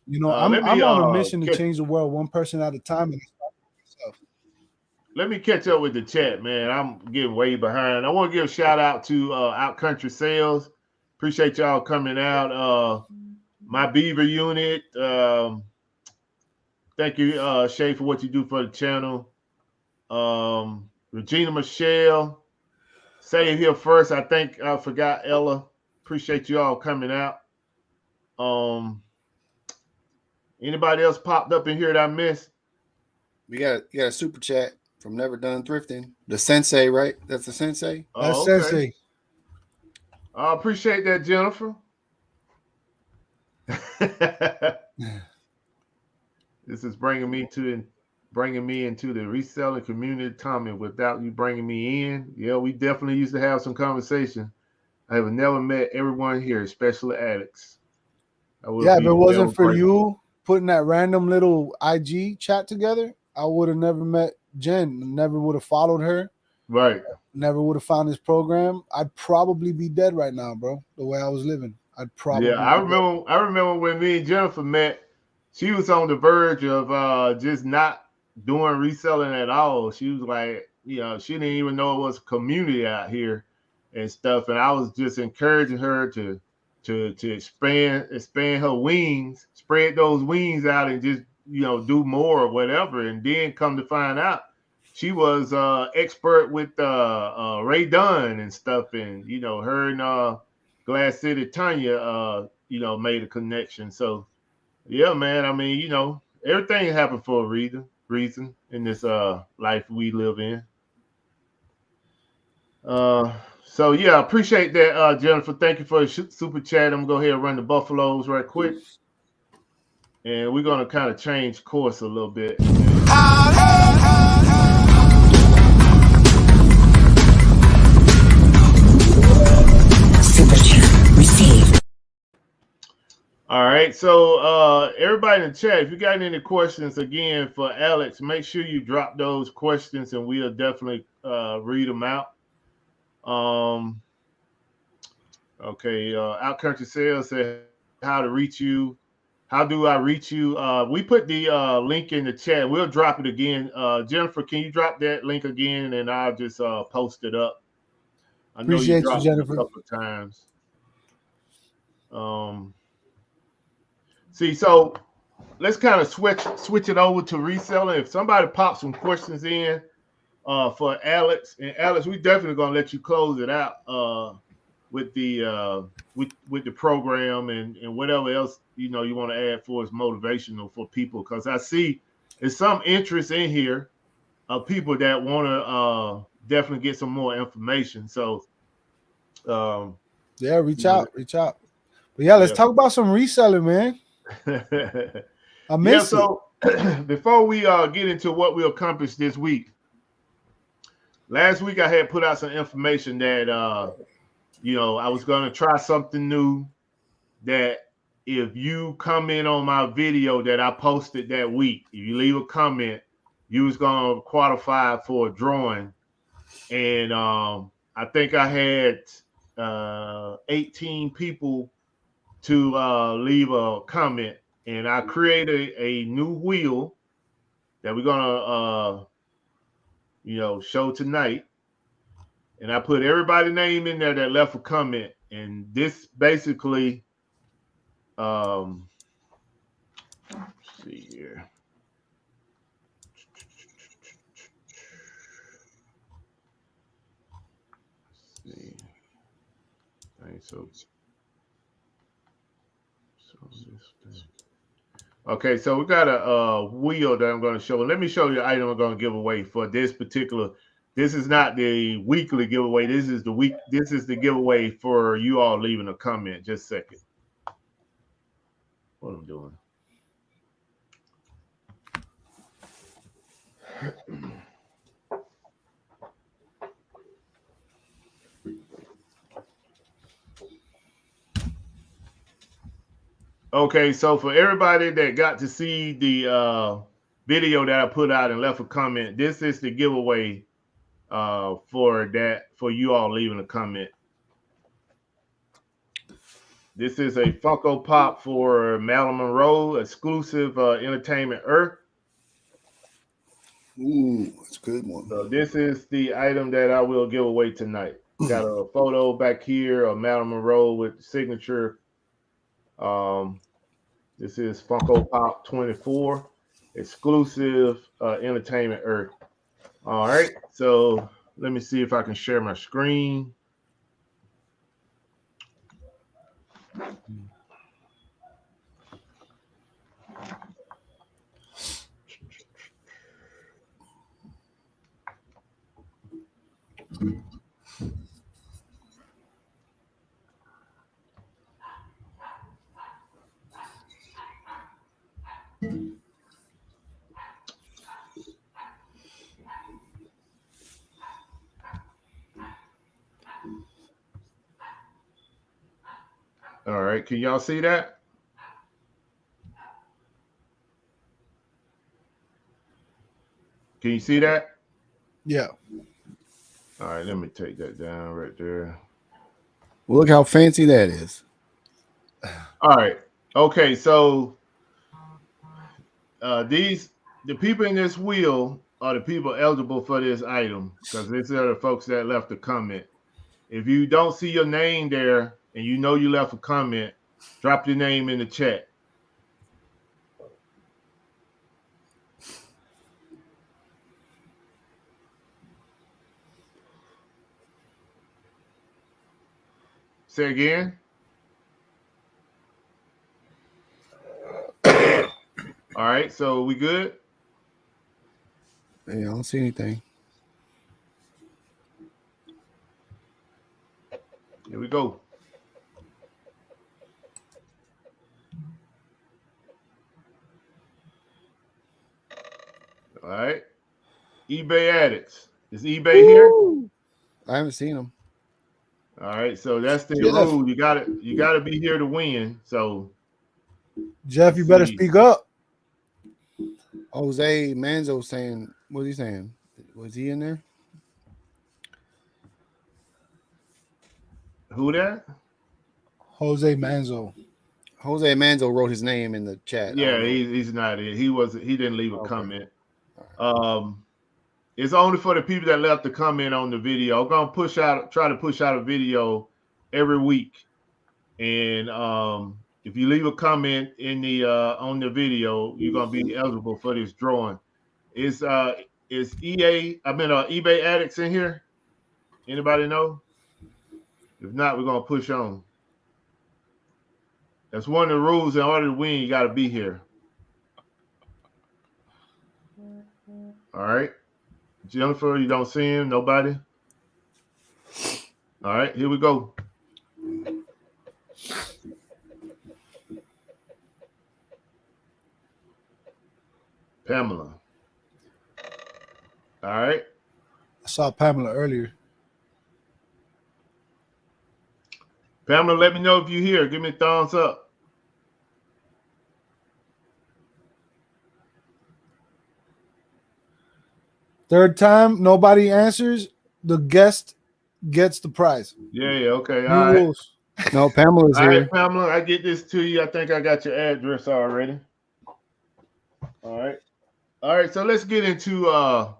You know, I'm on a mission to change the world one person at a time. And let me catch up with the chat, man. I'm getting way behind. I want to give a shout out to Outcountry Sales. Appreciate y'all coming out. My Beaver unit. Thank you, Shay, for what you do for the channel. Regina Michelle. Say here first. I think I forgot Ella. Appreciate you all coming out. Anybody else popped up in here that I missed? We got a super chat from Never Done Thrifting. The sensei, right? That's the sensei? That's okay. Sensei. I appreciate that, Jennifer. This is bringing me into the reselling community, Tommy, without you bringing me in. Yeah, we definitely used to have some conversation. I have never met everyone here, especially Alex. Yeah, if it wasn't for you putting that random little IG chat together, I would have never met Jen. Never would have followed her. Right. Never would have found this program. I'd probably be dead right now, bro. The way I was living, I'd probably. Yeah, I remember when me and Jennifer met. She was on the verge of just not doing reselling at all. She was like, you know, she didn't even know it was a community out here and stuff. And I was just encouraging her to expand her wings, spread those wings out, and just, you know, do more or whatever. And then come to find out, she was expert with Ray Dunn and stuff. And, you know, her and Glass City Tanya, you know, made a connection. So, yeah, man. I mean, you know, everything happened for a reason in this life we live in. So yeah, appreciate that, Jennifer. Thank you for the super chat. I'm gonna go ahead and run the Buffaloes right quick, and we're gonna kind of change course a little bit. Super chat received. All right, so everybody in the chat, if you got any questions again for Alex, make sure you drop those questions, and we'll definitely read them out. Okay, Outcountry Sales said how to reach you. How do I reach you? We put the link in the chat. We'll drop it again. Jennifer, can you drop that link again, and I'll just post it up. I know Appreciate you dropped you, Jennifer. it a couple of times. See, so let's kind of switch it over to reselling. If somebody pops some questions in for Alex, and Alex, we definitely gonna let you close it out with the with the program and whatever else you know you want to add for is motivational for people, because I see there's some interest in here of people that want to definitely get some more information. So yeah, reach out. But yeah, let's talk about some reselling, man. I miss it. So before we get into what we accomplished this week, last week I had put out some information that I was gonna try something new. That if you comment on my video that I posted that week, if you leave a comment, you was gonna qualify for a drawing. And I think I had 18 people to leave a comment, and I created a new wheel that we're gonna show tonight. And I put everybody's name in there that left a comment, and this basically let's see here. Let's see. So this thing. Okay, so we got a wheel that I'm going to show. Let me show you the item I'm going to give away for this particular. This is not the weekly giveaway. This is the giveaway for you all leaving a comment. Just a second. What I'm doing. Okay, so for everybody that got to see the video that I put out and left a comment, this is the giveaway for you all leaving a comment. This is a Funko Pop for Marilyn Monroe, exclusive Entertainment Earth. Ooh, that's a good one. So this is the item that I will give away tonight. Got a photo back here of Marilyn Monroe with the signature. This is Funko Pop 24, exclusive Entertainment Earth. All right, so let me see if I can share my screen. All right, can y'all see that? Can you see that? Yeah. All right, let me take that down right there. Well, look how fancy that is. All right. Okay, so the people in this wheel are the people eligible for this item because these are the folks that left a comment. If you don't see your name there and you know you left a comment, drop your name in the chat. Say again. All right, so we good? Hey, I don't see anything. Here we go. All right. eBay addicts. Is eBay here? I haven't seen them. All right, so that's the Jeff. rule. You gotta be here to win. So Jeff, you better speak up. Jose Manzo saying, what's he saying? Was he in there? Who that? Jose Manzo. Jose Manzo wrote his name in the chat. Yeah, he's not in. He didn't leave a comment. Right. It's only for the people that left the comment on the video. I'm gonna try to push out a video every week. And if you leave a comment in the on the video, you're gonna be eligible for this drawing. Is eBay addicts in here? Anybody know? If not, we're gonna push on. That's one of the rules. In order to win, you gotta be here. All right. Jennifer, you don't see him? Nobody? All right, here we go. Pamela. All right. I saw Pamela earlier. Pamela, let me know if you're here. Give me a thumbs up. Third time, nobody answers. The guest gets the prize. Yeah, okay. New All right. rules. No, Pamela's All right, here. Pamela, I get this to you. I think I got your address already. All right. All right, so let's get into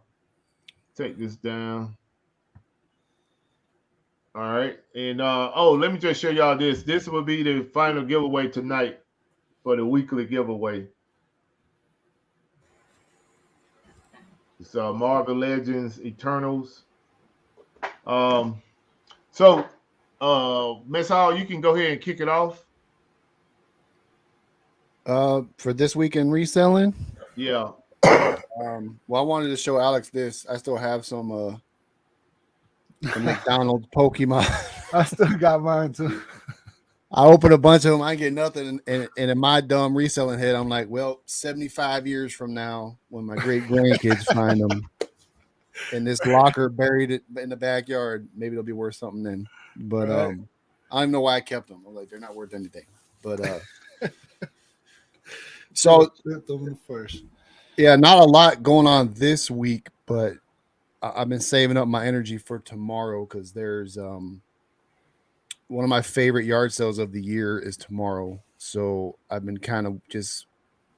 take this down. All right. And let me just show y'all this. This will be the final giveaway tonight for the weekly giveaway. It's Marvel Legends Eternals. So Miss Hall, you can go ahead and kick it off. For this week in reselling. Yeah. Well, I wanted to show Alex this. I still have some the McDonald's Pokemon. I still got mine too. I opened a bunch of them. I ain't get nothing. And in my dumb reselling head, I'm like, well, 75 years from now, when my great grandkids find them in this locker buried in the backyard, maybe they'll be worth something then. But Right. I don't even know why I kept them. I'm like, they're not worth anything. But so First. yeah, not a lot going on this week, but I've been saving up my energy for tomorrow because there's one of my favorite yard sales of the year is tomorrow. So I've been kind of just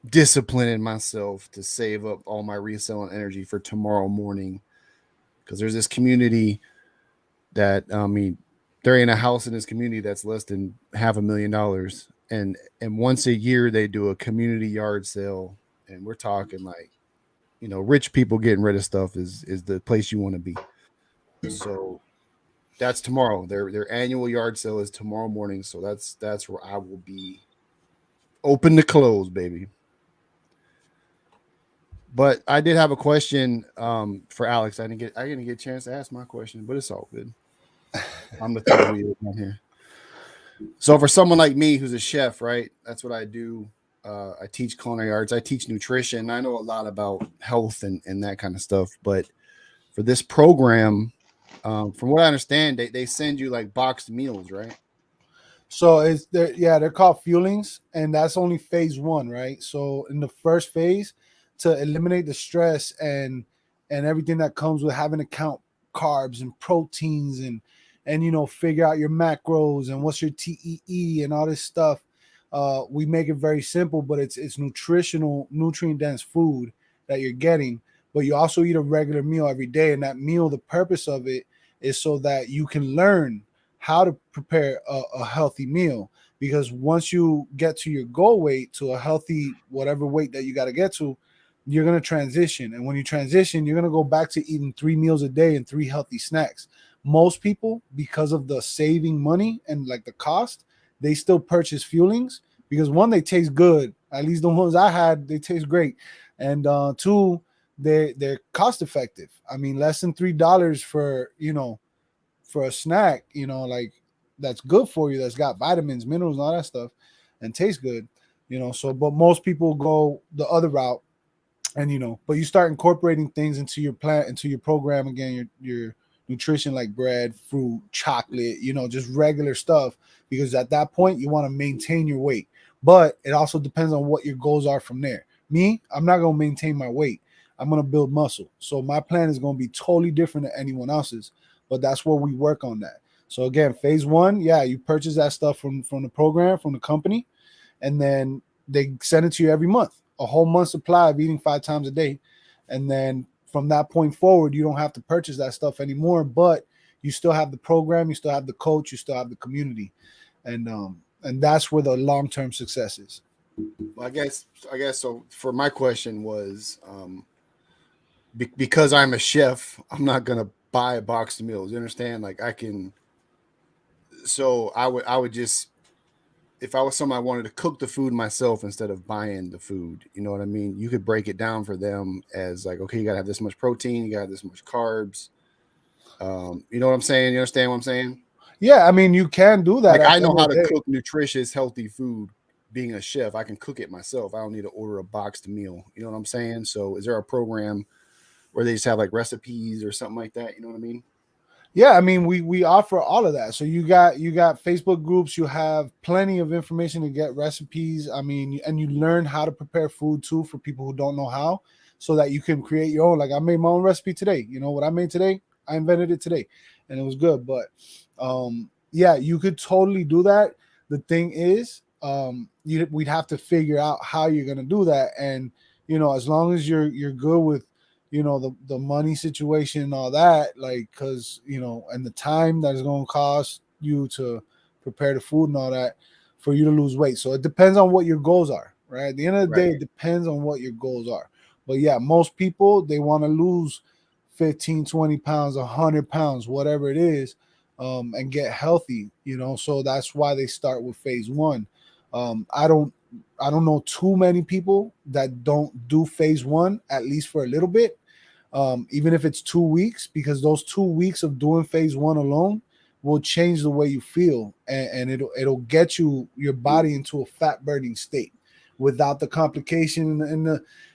disciplining myself to save up all my reselling energy for tomorrow morning because there's this community that there ain't a house in this community that's less than $500,000, and once a year they do a community yard sale, and we're talking like, rich people getting rid of stuff is the place you want to be. So that's tomorrow. Their annual yard sale is tomorrow morning, so that's where I will be open to close, baby. But I did have a question for Alex. I didn't get a chance to ask my question, but it's all good. I'm the third wheel down here. So for someone like me who's a chef, right? That's what I do. I teach culinary arts. I teach nutrition. I know a lot about health and that kind of stuff. But for this program, from what I understand, they send you like boxed meals, right? So they're called fuelings, and that's only phase one, right? So in the first phase, to eliminate the stress and everything that comes with having to count carbs and proteins and figure out your macros and what's your TEE and all this stuff. We make it very simple, but it's nutrient dense food that you're getting. But you also eat a regular meal every day, and that meal, the purpose of it is so that you can learn how to prepare a healthy meal. Because once you get to your goal weight, to a healthy whatever weight that you got to get to, you're going to transition. And when you transition, you're going to go back to eating 3 meals a day and 3 healthy snacks. Most people, because of the saving money and like the cost, they still purchase fuelings because one, they taste good. At least the ones I had, they taste great. And two, they're cost effective. I mean, less than $3 for a snack, like that's good for you, that's got vitamins, minerals, and all that stuff, and tastes good, So, but most people go the other route, and but you start incorporating things into your plan, into your program again, your nutrition, like bread, fruit, chocolate, just regular stuff, because at that point you want to maintain your weight. But it also depends on what your goals are from there. Me, I'm not going to maintain my weight. I'm going to build muscle. So my plan is going to be totally different than anyone else's, but that's where we work on that. So again, phase one, yeah, you purchase that stuff from the program, from the company, and then they send it to you every month, a whole month supply of eating 5 times a day. And then from that point forward, you don't have to purchase that stuff anymore, but you still have the program, you still have the coach, you still have the community. And that's where the long-term success is. Well, I guess so. For my question was, because I'm a chef, I'm not gonna buy a box of meals. You understand? Like I can. So I would just, if I was someone I wanted to cook the food myself instead of buying the food, you know what I mean? You could break it down for them as like, okay, you gotta have this much protein, you gotta have this much carbs. You know what I'm saying? You understand what I'm saying? Yeah, I mean, you can do that. Like I know how to cook nutritious, healthy food being a chef, I can cook it myself. I don't need to order a boxed meal. You know what I'm saying? So is there a program where they just have like recipes or something like that? You know what I mean? Yeah, I mean, we offer all of that. So you got Facebook groups, you have plenty of information to get recipes. I mean, and you learn how to prepare food too for people who don't know how, so that you can create your own. Like I made my own recipe today. You know what I made today? I invented it today, and it was good. But yeah, you could totally do that. The thing is, we'd have to figure out how you're gonna do that, and as long as you're good with the money situation and all that, like, because and the time that is going to cost you to prepare the food and all that for you to lose weight. So it depends on what your goals are, right? At the end of the day, it depends on what your goals are. But yeah, most people, they want to lose 15, 20 pounds, 100 pounds, whatever it is, and get healthy, so that's why they start with phase one. I don't know too many people that don't do phase one, at least for a little bit, even if it's 2 weeks, because those 2 weeks of doing phase one alone will change the way you feel, and it'll get your body into a fat burning state without the complication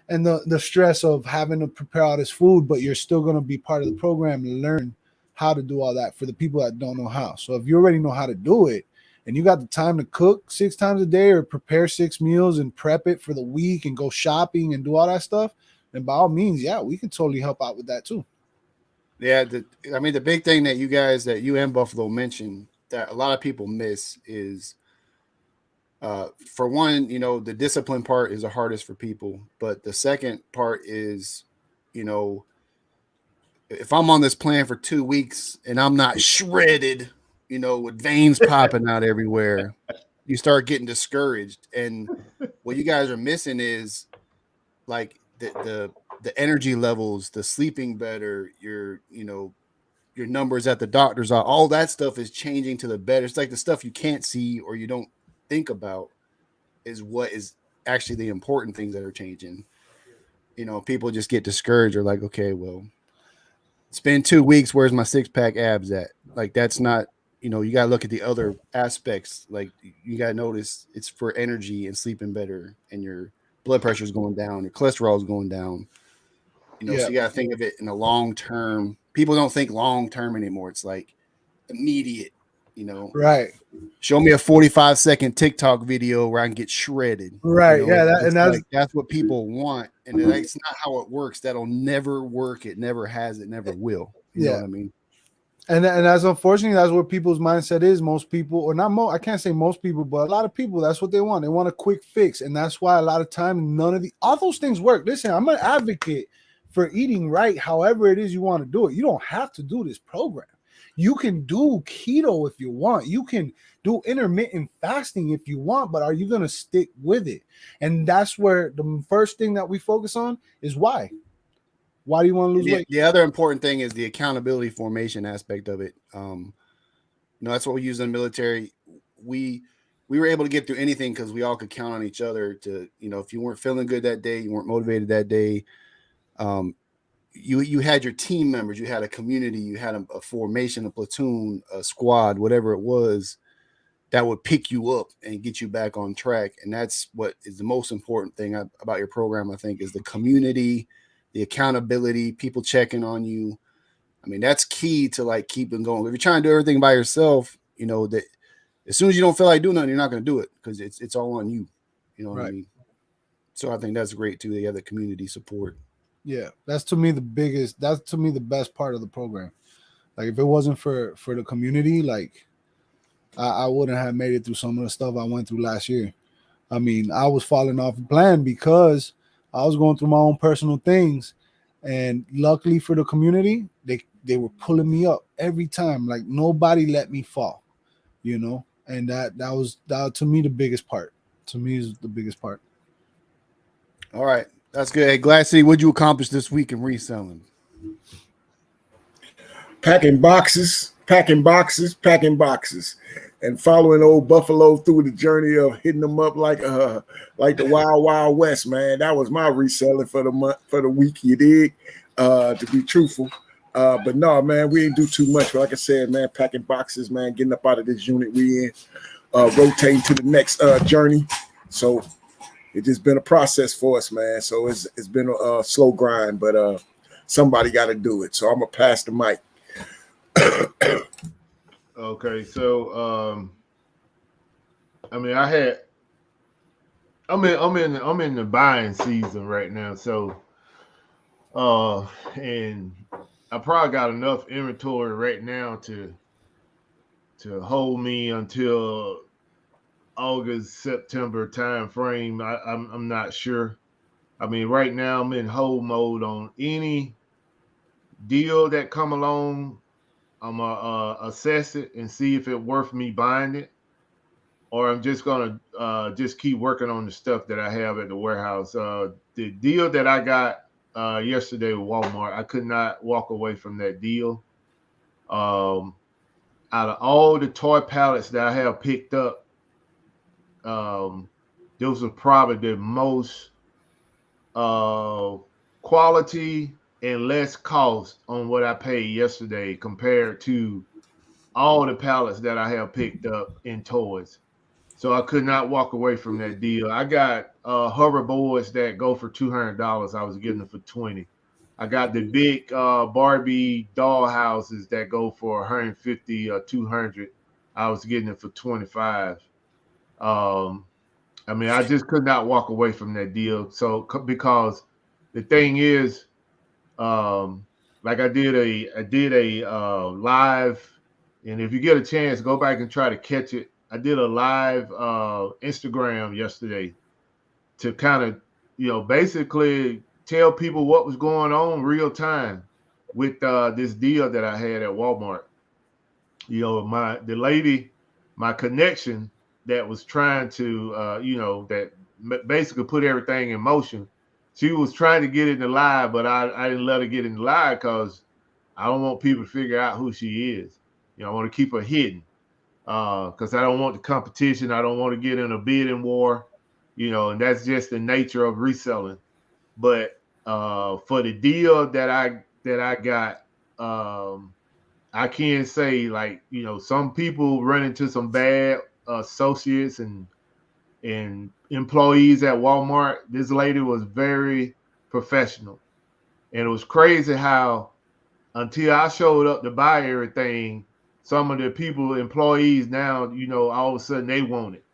and the stress of having to prepare all this food. But you're still going to be part of the program and learn how to do all that for the people that don't know how. So if you already know how to do it, and you got the time to cook 6 times a day or prepare 6 meals and prep it for the week and go shopping and do all that stuff, then by all means, yeah, we can totally help out with that too. Yeah, the big thing that you and Buffalo mentioned that a lot of people miss is, for one, the discipline part is the hardest for people. But the second part is, if I'm on this plan for 2 weeks and I'm not shredded, with veins popping out everywhere, you start getting discouraged. And what you guys are missing is like the energy levels, the sleeping better, your numbers at the doctor's, all that stuff is changing to the better. It's like the stuff you can't see or you don't think about is what is actually the important things that are changing. People just get discouraged or like, okay, well, it's been 2 weeks. Where's my 6-pack abs at? Like, that's not, you got to look at the other aspects. Like, you got to notice it's for energy and sleeping better, and your blood pressure is going down, your cholesterol is going down. So you got to think of it in a long term. People don't think long term anymore. It's like immediate, Right. Show me a 45-second TikTok video where I can get shredded. Right. Yeah. That's what people want. And that's not how it works. That'll never work. It never has. It never will. You know what I mean? And that's unfortunately, that's what people's mindset is. Most people, or not most, I can't say most people, but a lot of people, that's what they want. They want a quick fix. And that's why a lot of time, all those things work. Listen, I'm an advocate for eating right, however it is you want to do it. You don't have to do this program. You can do keto if you want. You can do intermittent fasting if you want, but are you going to stick with it? And that's where the first thing that we focus on is why. Why do you want to lose weight? The other important thing is the accountability formation aspect of it. That's what we use in the military. We were able to get through anything because we all could count on each other to, if you weren't feeling good that day, you weren't motivated that day, you had your team members, you had a community, you had a formation, a platoon, a squad, whatever it was, that would pick you up and get you back on track. And that's what is the most important thing about your program, I think, is the community, the accountability, people checking on you. I mean, that's key to like keeping going. If you're trying to do everything by yourself, that as soon as you don't feel like doing nothing, you're not going to do it because it's all on you. You know what I mean? So I think that's great too. They have the community support. Yeah, that's to me the best part of the program. Like if it wasn't for the community, like I wouldn't have made it through some of the stuff I went through last year. I mean, I was falling off the plan because I was going through my own personal things, and luckily for the community, they were pulling me up every time. Like nobody let me fall, and that was to me the biggest part. To me is the biggest part. All right. That's good. Hey, Glass City, what'd you accomplish this week in reselling? Packing boxes, and following old Buffalo through the journey of hitting them up like the Wild Wild West, man. That was my reselling for the month, for the week, you dig? To be truthful. But no, man, we didn't do too much. But like I said, man, packing boxes, man, getting up out of this unit we in, rotating to the next journey. So it's just been a process for us, man. So it's been a slow grind, but somebody got to do it. So I'm gonna pass the mic. Okay, so I mean, I'm in the buying season right now, so and I probably got enough inventory right now to hold me until August, September time frame. I'm not sure. I mean, right now I'm in hold mode on any deal that come along. I'm gonna assess it and see if it's worth me buying it, or I'm just gonna just keep working on the stuff that I have at the warehouse. The deal that I got yesterday with Walmart, I could not walk away from that deal. Um, Out of all the toy pallets that I have picked up, those are probably the most uh, quality and less cost on what I paid yesterday compared to all the pallets that I have picked up in toys. So I could not walk away from that deal. I got hoverboards that go for $200. I was getting them for 20. I got the big Barbie doll houses that go for 150 or 200. I was getting it for 25. Um, I mean, I just could not walk away from that deal. So because the thing is, um, like I did a live, and if you get a chance, go back and try to catch it. I did a live Instagram yesterday to kind of, basically tell people what was going on real time with this deal that I had at Walmart. The lady, my connection that was trying to, that basically put everything in motion. She was trying to get in the live, but I didn't let her get in the live because I don't want people to figure out who she is. I want to keep her hidden because I don't want the competition. I don't want to get in a bidding war, and that's just the nature of reselling. But for the deal that I got, I can say, like, some people run into some bad associates and employees at Walmart. This lady was very professional. And it was crazy how until I showed up to buy everything, some of the people, employees now, all of a sudden they want it.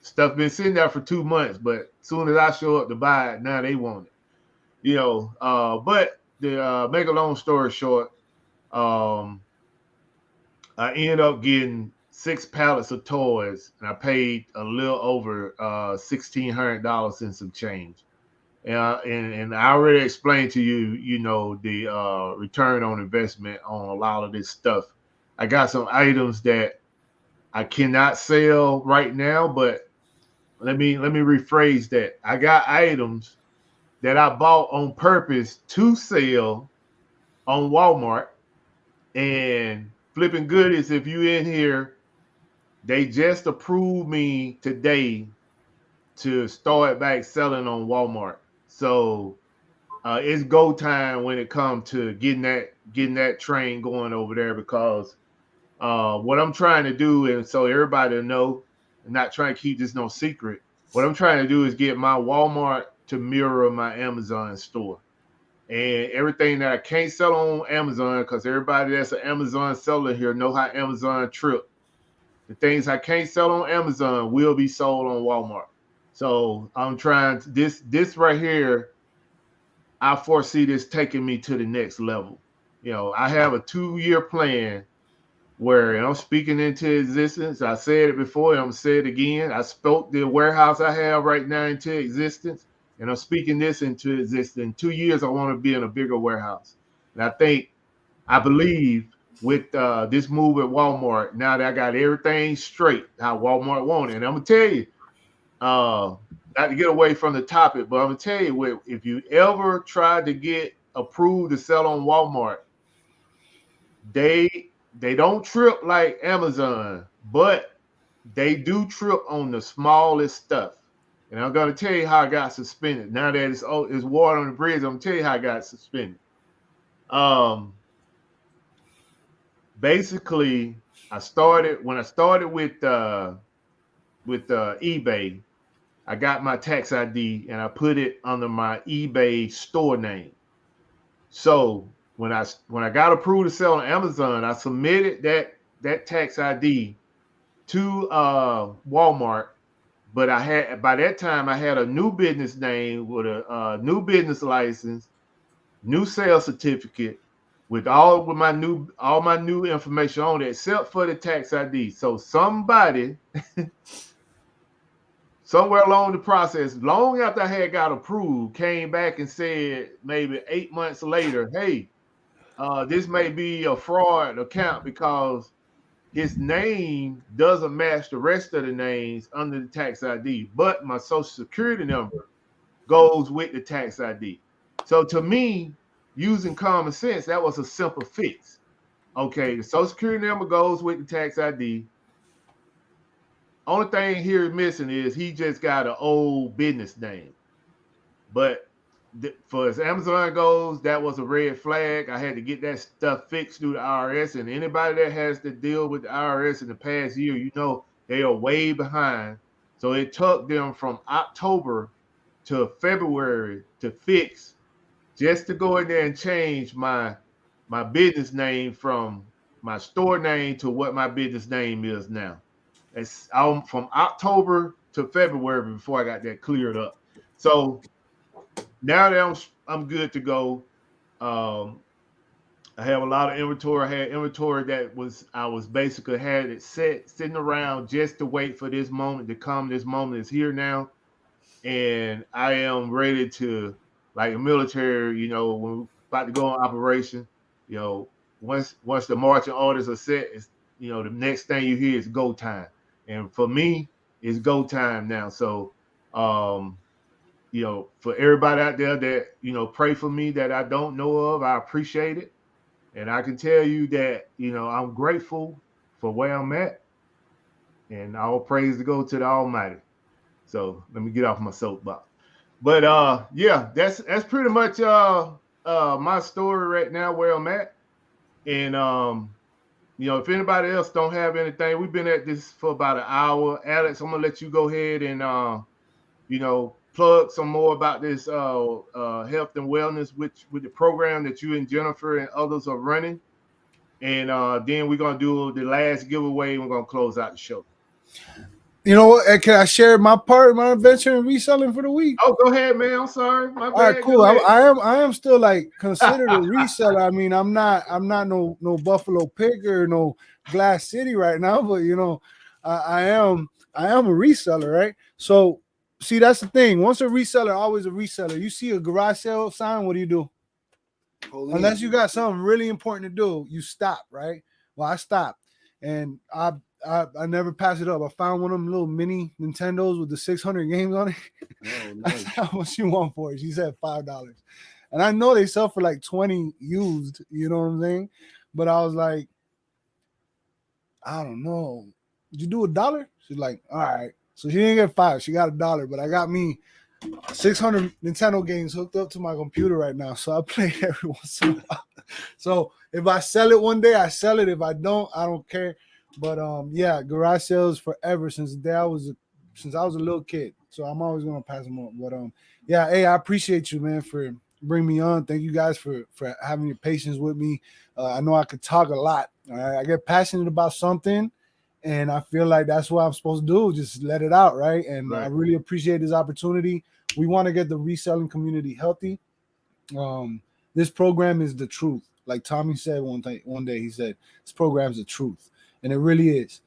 Stuff been sitting there for 2 months, but as soon as I show up to buy it, now they want it. But the make a long story short, um, I ended up getting 6 pallets of toys, and I paid a little over $1,600 and some change. And I already explained to you, the return on investment on a lot of this stuff. I got some items that I cannot sell right now, but let me rephrase that. I got items that I bought on purpose to sell on Walmart. And flipping goodies, if you in here, they just approved me today to start back selling on Walmart. So it's go time when it comes to getting that train going over there, because what I'm trying to do, and so everybody will know, and not trying to keep this no secret, what I'm trying to do is get my Walmart to mirror my Amazon store. And everything that I can't sell on Amazon, because everybody that's an Amazon seller here know how Amazon trip. The things I can't sell on Amazon will be sold on Walmart. So I'm trying to, this right here, I foresee this taking me to the next level. I have a 2-year plan where, and I'm speaking into existence. I said it before, and I'm gonna say it again. I spoke the warehouse I have right now into existence, and I'm speaking this into existence. In 2 years, I want to be in a bigger warehouse. And I believe with this move at Walmart, now that I got everything straight, how Walmart wanted. And I'm gonna tell you, not to get away from the topic, but I'm gonna tell you, if you ever tried to get approved to sell on Walmart, they don't trip like Amazon, but they do trip on the smallest stuff. And I'm gonna tell you how I got suspended. Now that it's water on the bridge, I'm gonna tell you how I got suspended. Basically, when I started with eBay, I got my tax ID and I put it under my eBay store name. So when I got approved to sell on Amazon, I submitted that tax ID to Walmart. But I had by that time I had a new business name with a new business license, new sales certificate, with all my new information on it, except for the tax ID. So somebody somewhere along the process, long after I had got approved, came back and said maybe 8 months later, hey, this may be a fraud account because his name doesn't match the rest of the names under the tax ID, but my social security number goes with the tax ID. So to me, using common sense, that was a simple fix. Okay, the social security number goes with the tax ID. Only thing here missing is he just got an old business name. But for as Amazon goes, that was a red flag. I had to get that stuff fixed through the IRS. And anybody that has to deal with the IRS in the past year, you know they are way behind. So it took them from October to February to fix, just to go in there and change my business name from my store name to what my business name is now. It's from October to February before I got that cleared up. So now that I'm good to go. I have a lot of inventory. I had inventory that I was basically had it sitting around just to wait for this moment to come. This moment is here now, and I am ready to, like the military. You know, when we're about to go on operation, you know, once the marching orders are set, it's, you know, the next thing you hear is go time. And for me, it's go time now. So, you know, for everybody out there that, you know, pray for me that I don't know of, I appreciate it. And I can tell you that, you know, I'm grateful for where I'm at. And all praise to go to the Almighty. So let me get off my soapbox. But yeah, that's pretty much my story right now where I'm at. And you know, if anybody else don't have anything, we've been at this for about an hour. Alex, I'm gonna let you go ahead and you know, plug some more about this health and wellness with the program that you and Jennifer and others are running. And then we're gonna do the last giveaway and we're gonna close out the show. You know what? Can I share my part of my adventure in reselling for the week? Oh, go ahead, man. I'm sorry. My bad. All right, cool. I am still like considered a reseller. I mean, I'm not no Buffalo Picker, no Glass City right now, but you know, I am a reseller, right? So see, that's the thing. Once a reseller, always a reseller. You see a garage sale sign, what do? Unless you got something really important to do, you stop, right? Well, I stopped, and I never pass it up. I found one of them little mini Nintendos with the 600 games on it. Oh, nice. How much you want for it? She said $5, and I know they sell for like 20 used. You know what I'm saying? But I was like, I don't know. Did you do $1? She's like, all right. So she didn't get $5. She got $1, but I got me 600 Nintendo games hooked up to my computer right now. So I play every once in a while. So if I sell it one day, I sell it. If I don't care. But yeah, garage sales forever since the day I was a little kid. So I'm always gonna pass them on. But yeah, hey, I appreciate you, man, for bringing me on. Thank you guys for having your patience with me. I know I could talk a lot. I get passionate about something, and I feel like that's what I'm supposed to do. Just let it out, right? And right. I really appreciate this opportunity. We want to get the reselling community healthy. This program is the truth. Like Tommy said one day, he said, this program is the truth. And it really is.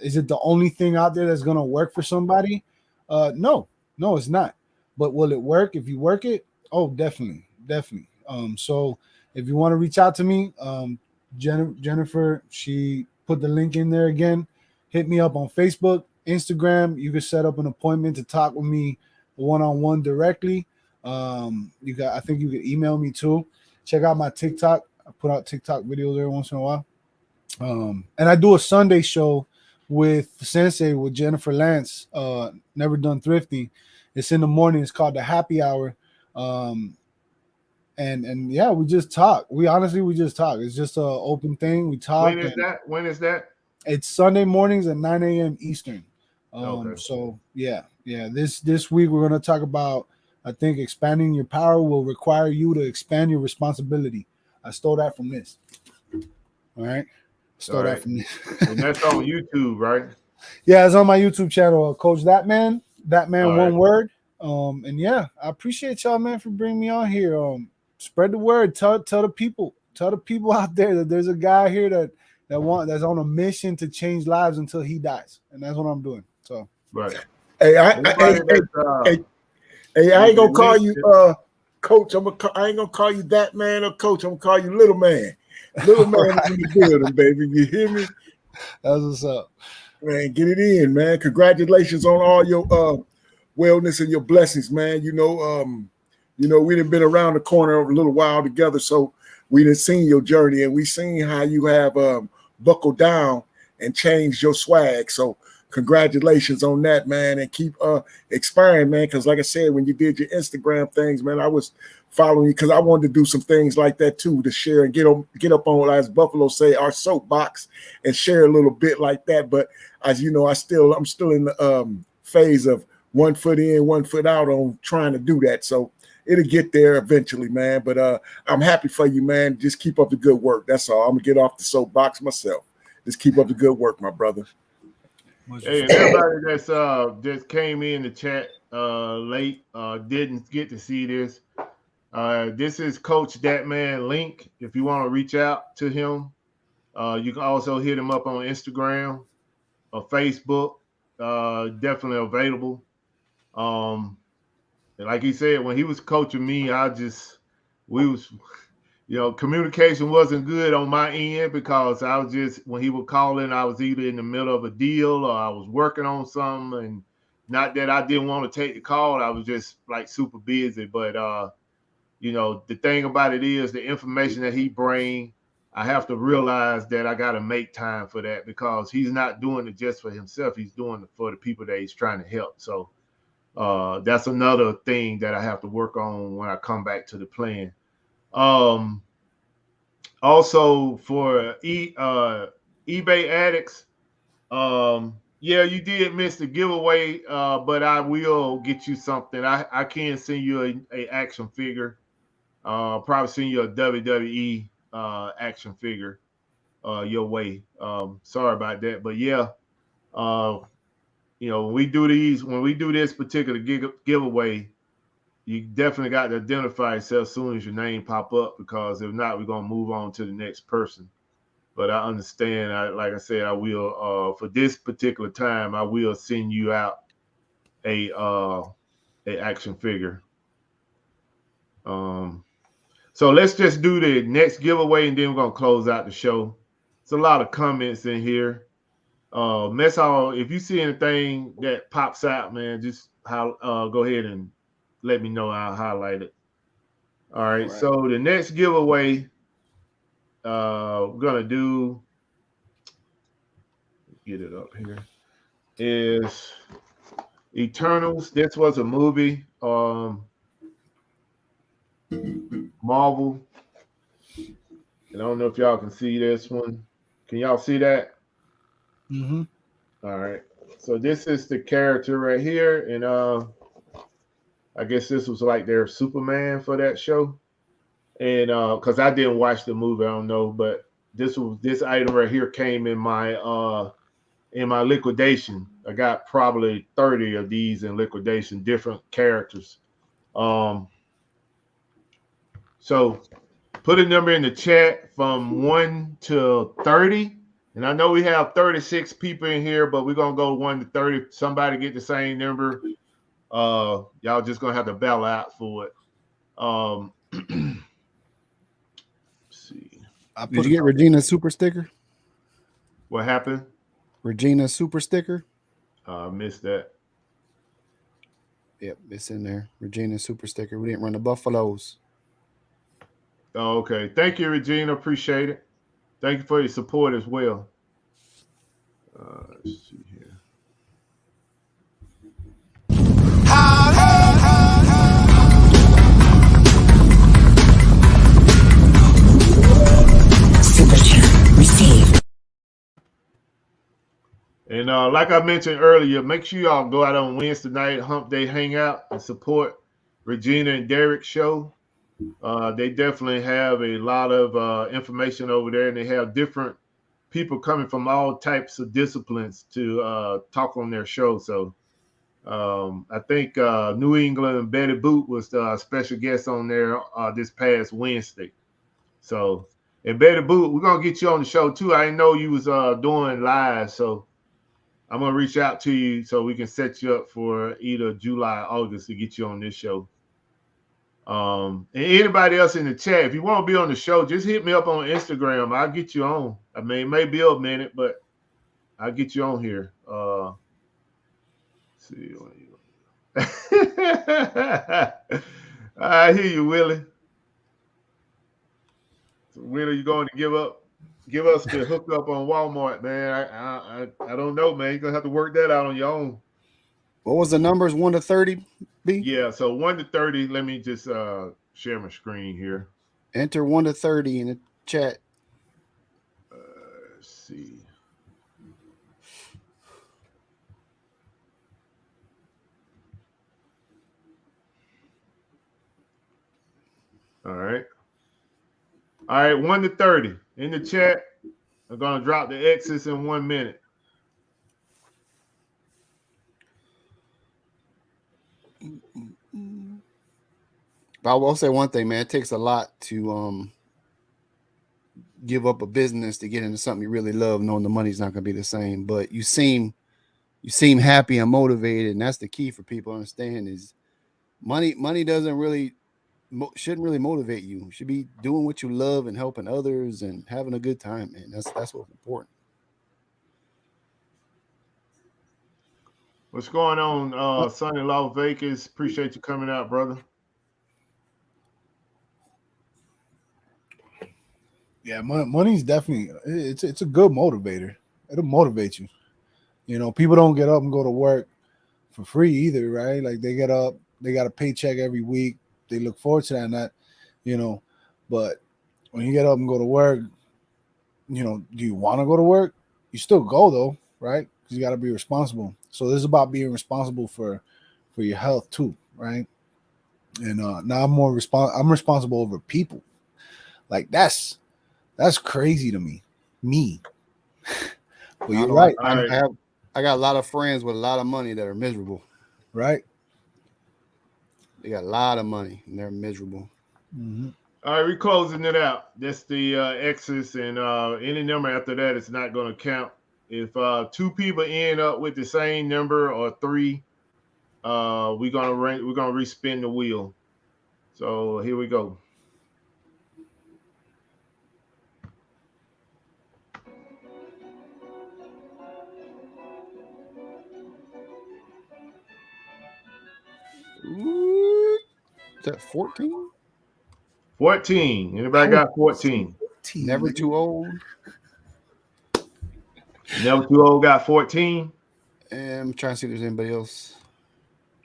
Is it the only thing out there that's going to work for somebody? No, it's not. But will it work if you work it? Oh, definitely. So if you want to reach out to me, Jennifer, she put the link in there again. Hit me up on Facebook, Instagram. You can set up an appointment to talk with me one-on-one directly. I think you can email me too. Check out my TikTok. I put out TikTok videos every once in a while. And I do a Sunday show with Sensei with Jennifer Lance, Never Done Thrifty. It's in the morning. It's called the Happy Hour. And yeah, we just talk. We just talk. It's just an open thing. We talk. When is that? It's Sunday mornings at 9 a.m. Eastern. Okay. So yeah. This week we're gonna talk about, I think, expanding your power will require you to expand your responsibility. I stole that from this. All right. Stole that from this. And that's on YouTube, right? Yeah, it's on my YouTube channel, Coach That Man All one right. word. And yeah, I appreciate y'all, man, for bringing me on here. Spread the word. Tell the people out there that there's a guy here that's on a mission to change lives until he dies, and that's what I'm doing. So Right. Hey, Anybody that's, hey, I ain't gonna call listening- you coach. I ain't gonna call you that man or coach. I'm gonna call you little man. Little man is in the building, baby. You hear me? that's what's up. Man, get it in, man. Congratulations on all your wellness and your blessings, man. You know, we done been around the corner a little while together, so we done seen your journey and we seen how you have buckled down and changed your swag. So congratulations on that, man, and keep expiring, man. Because like I said, when you did your Instagram things, man, I was following you because I wanted to do some things like that too, to share and get up on, as Buffalo say, our soapbox and share a little bit like that. But as you know, I'm still in the phase of 1 foot in, 1 foot out on trying to do that. So it'll get there eventually, man. But I'm happy for you, man. Just keep up the good work. That's all. I'm gonna get off the soapbox myself. Just keep up the good work, my brother. Hey, and everybody that's just came in the chat late, didn't get to see this. This is Coach That Man Link. If you want to reach out to him, you can also hit him up on Instagram or Facebook. Definitely available. And like he said, when he was coaching me, communication wasn't good on my end because I was just, when he would call in, I was either in the middle of a deal or I was working on something. And not that I didn't want to take the call, I was just like super busy. But, the thing about it is the information that he brings, I have to realize that I got to make time for that because he's not doing it just for himself. He's doing it for the people that he's trying to help. So that's another thing that I have to work on when I come back to the plan. Also for eBay addicts, yeah, you did miss the giveaway, but I will get you something. I can send you a action figure. Probably send you a WWE action figure your way. Sorry about that, but yeah, when we do this particular giveaway, you definitely got to identify yourself as soon as your name pop up, because if not, we're going to move on to the next person. But I understand, like I said, I will, for this particular time, I will send you out a action figure. So let's just do the next giveaway, and then we're going to close out the show. It's a lot of comments in here. Mess Hall, if you see anything that pops out, man, just go ahead and let me know. I'll highlight it. All right. So the next giveaway we're gonna do, get it up here, is Eternals. This was a movie, Marvel. And I don't know if y'all can see this one. Can y'all see that? Mm-hmm. All right. So this is the character right here, and I guess this was like their Superman for that show. And because I didn't watch the movie, I don't know, but this item right here came in my liquidation. I got probably 30 of these in liquidation, different characters. So put a number in the chat from 1 to 30. And I know we have 36 people in here, but we're gonna go 1 to 30. Somebody get the same number. Y'all just gonna have to battle out for it. Let's see. Did you get Regina's super sticker? What happened? Regina's super sticker? Missed that. Yep, it's in there. Regina's super sticker. We didn't run the Buffaloes. Oh, okay. Thank you, Regina. Appreciate it. Thank you for your support as well. Let's see here. Super chat received. And like I mentioned earlier, make sure y'all go out on Wednesday night, Hump Day Hangout, and support Regina and Derek's show. They definitely have a lot of information over there, and they have different people coming from all types of disciplines to talk on their show. So I think New England and Betty Boot was the special guest on there this past Wednesday. So, and Betty Boot, we're gonna get you on the show too. I didn't know you was doing live, so I'm gonna reach out to you so we can set you up for either July or August to get you on this show. And anybody else in the chat, if you want to be on the show, just hit me up on Instagram. I'll get you on. I mean, it may be a minute, but I'll get you on here. Let's see. I hear you, Willie. So when are you going to give us the hookup on Walmart, man? I don't know, man. You're gonna have to work that out on your own. What was the numbers? 1 to 30, B? Yeah, so 1 to 30. Let me just share my screen here. Enter 1 to 30 in the chat. Let's see. All right. 1 to 30 in the chat. I'm gonna drop the X's in 1 minute. But I will say one thing, man. It takes a lot to give up a business to get into something you really love, knowing the money's not going to be the same. But you seem happy and motivated, and that's the key for people to understand is money doesn't really shouldn't really motivate you. You should be doing what you love and helping others and having a good time, man. That's what's important. What's going on, Sonny Law Vegas? Appreciate you coming out, brother. Yeah, money's definitely it's a good motivator. It'll motivate you. You know, people don't get up and go to work for free either, right? Like they get up, they got a paycheck every week. They look forward to that, and that, you know. But when you get up and go to work, you know, do you want to go to work? You still go though, right? Because you got to be responsible. So this is about being responsible for your health too, right? And now I'm responsible over people. Like that's crazy to me. But you're right. I got a lot of friends with a lot of money that are miserable. Right. They got a lot of money and they're miserable. Mm-hmm. All right, we're closing it out. That's the X's, and any number after that is not going to count. If 2 people end up with the same number or 3, we're gonna respin the wheel. So here we go. Ooh, is that 14? 14. Anybody got 14? Never too old. Never too old got 14. And I'm trying to see if there's anybody else.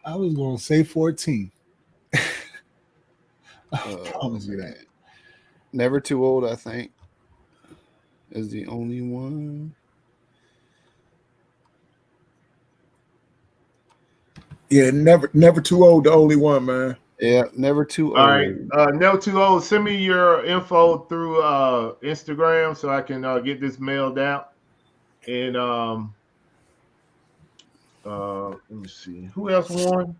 I was going to say 14. I promise you that. Never too old, I think, is the only one. Yeah, never too old, the only one, man. Yeah, never too old. All right, never too old. Send me your info through Instagram so I can get this mailed out. And let me see. Who else won?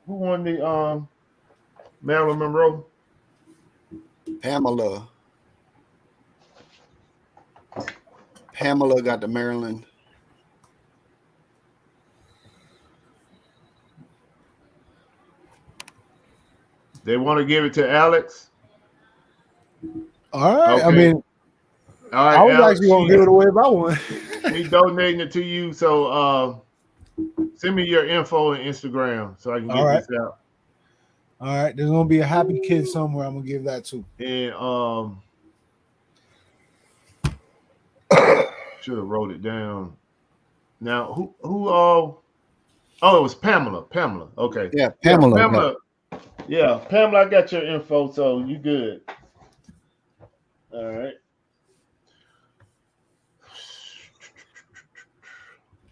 Who won the Marilyn Monroe? Pamela got the Maryland. They want to give it to Alex. All right. Okay. I mean, all right, I was Alex, actually going to give it away if I won. We donating it to you. So send me your info and Instagram so I can get this out. All right. There's going to be a happy kid somewhere. I'm going to give that to. And should have wrote it down. Now, who oh, it was Pamela. Okay. Yeah, Pamela. Yeah, Pamela. Yeah, Pamela, I got your info, so you good. All right.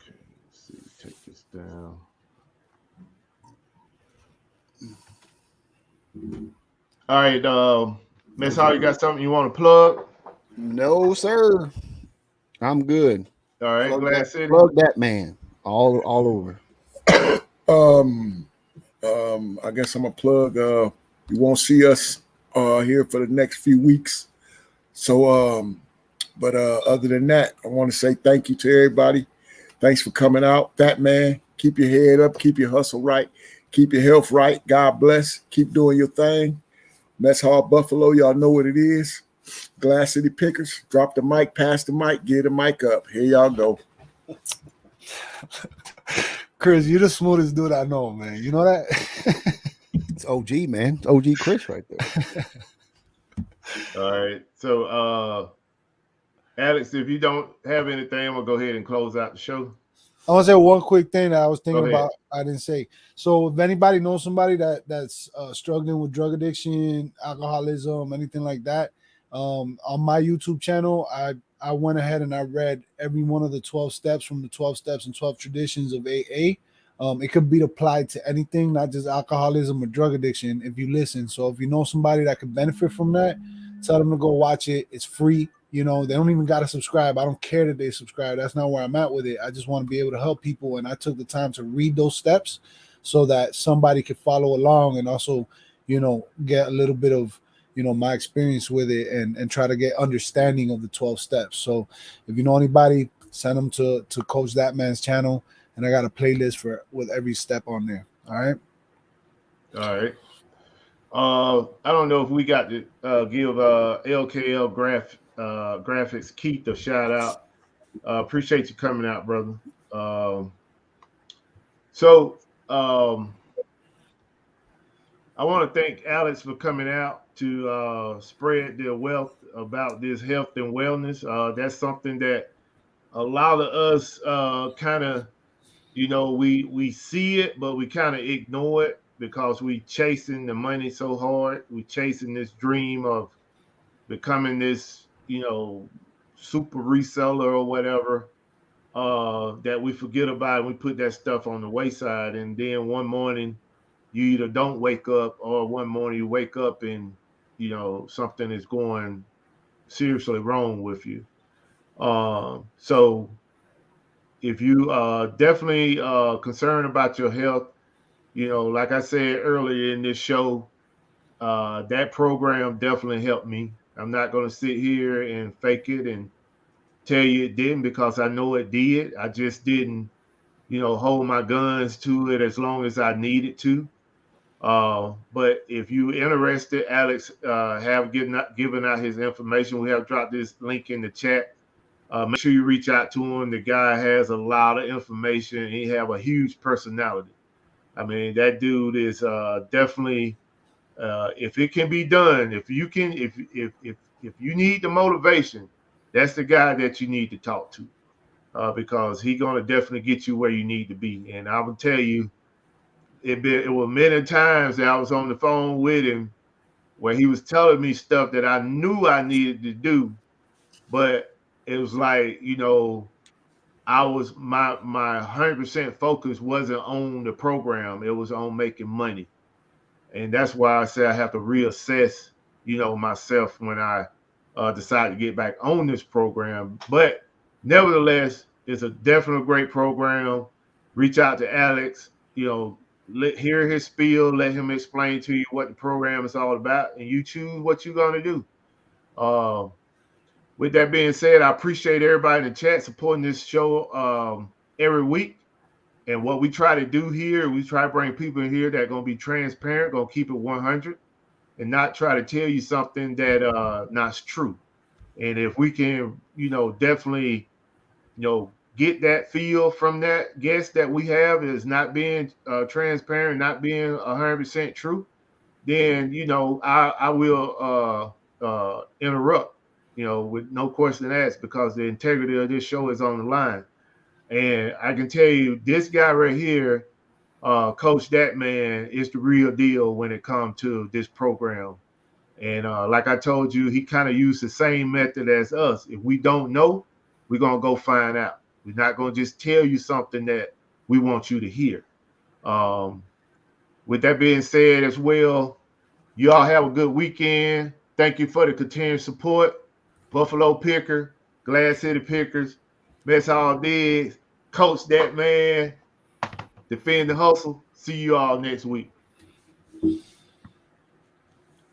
Okay. Damn. All right, Miss Hall, you got something you want to plug? No, sir. I'm good. All right, Glass City. Plug that man all over. Um, I guess I'm gonna plug. You won't see us here for the next few weeks. So, but other than that, I want to say thank you to everybody. Thanks for coming out. That man, keep your head up, keep your hustle right, keep your health right. God bless. Keep doing your thing. Mess Hall Buffalo, y'all know what it is. Glass City Pickers, drop the mic, pass the mic, get the mic up. Here y'all go. Chris, you're the smoothest dude I know, man. You know that? It's OG, man. It's OG Chris right there. All right. So, Alex, if you don't have anything, I'm gonna go ahead and close out the show. I want to say one quick thing that I was thinking Go ahead. about. I didn't say. So if anybody knows somebody that's struggling with drug addiction, alcoholism, anything like that, on my YouTube channel, I went ahead and I read every one of the 12 steps from the 12 steps and 12 traditions of AA. It could be applied to anything, not just alcoholism or drug addiction. If you listen, so if you know somebody that could benefit from that, tell them to go watch it. It's free. You know, they don't even got to subscribe. I don't care that they subscribe. That's not where I'm at with it. I just want to be able to help people. And I took the time to read those steps so that somebody could follow along and also, you know, get a little bit of, you know, my experience with it and try to get understanding of the 12 steps. So if you know anybody, send them to Coach That Man's channel. And I got a playlist for with every step on there. All right. All right. I don't know if we got to give LKL Graphics Keith a shout out. Appreciate you coming out, brother. So I want to thank Alex for coming out to spread their wealth about this health and wellness. That's something that a lot of us kind of, you know, we see it, but we kind of ignore it because we chasing the money so hard. We chasing this dream of becoming this, you know, super reseller or whatever. That we forget about and we put that stuff on the wayside. And then one morning you either don't wake up or one morning you wake up and, you know, something is going seriously wrong with you. So if you definitely concerned about your health, you know, like I said earlier in this show, that program definitely helped me. I'm not going to sit here and fake it and tell you it didn't because I know it did. I just didn't, you know, hold my guns to it as long as I needed to. But if you interested, Alex have given out his information. We have dropped this link in the chat. Make sure you reach out to him. The guy has a lot of information. He have a huge personality. I mean, that dude is definitely. If it can be done, if you can, if you need the motivation, that's the guy that you need to talk to, because he's gonna definitely get you where you need to be. And I will tell you, it was many times that I was on the phone with him where he was telling me stuff that I knew I needed to do, but it was like, you know, I was my 100% focus wasn't on the program. It was on making money. And that's why I say I have to reassess, you know, myself when I decide to get back on this program. But nevertheless, it's a definitely great program. Reach out to Alex, you know, hear his spiel, let him explain to you what the program is all about, and you choose what you're going to do. Uh, with that being said, I appreciate everybody in the chat supporting this show every week. And what we try to do here, we try to bring people in here that are going to be transparent, going to keep it 100, and not try to tell you something that not true. And if we can, you know, definitely, you know, get that feel from that guest that we have is not being transparent, not being 100% true, then, you know, I will interrupt, you know, with no question asked, because the integrity of this show is on the line. And I can tell you, this guy right here, Coach That Man, is the real deal when it comes to this program. And like I told you, he kind of used the same method as us. If we don't know, we're going to go find out. We're not going to just tell you something that we want you to hear. With that being said as well, you all have a good weekend. Thank you for the continued support. Buffalo Picker, Glass City Pickers, Mess All Digs, Coach That Man, Defend the Hustle. See you all next week.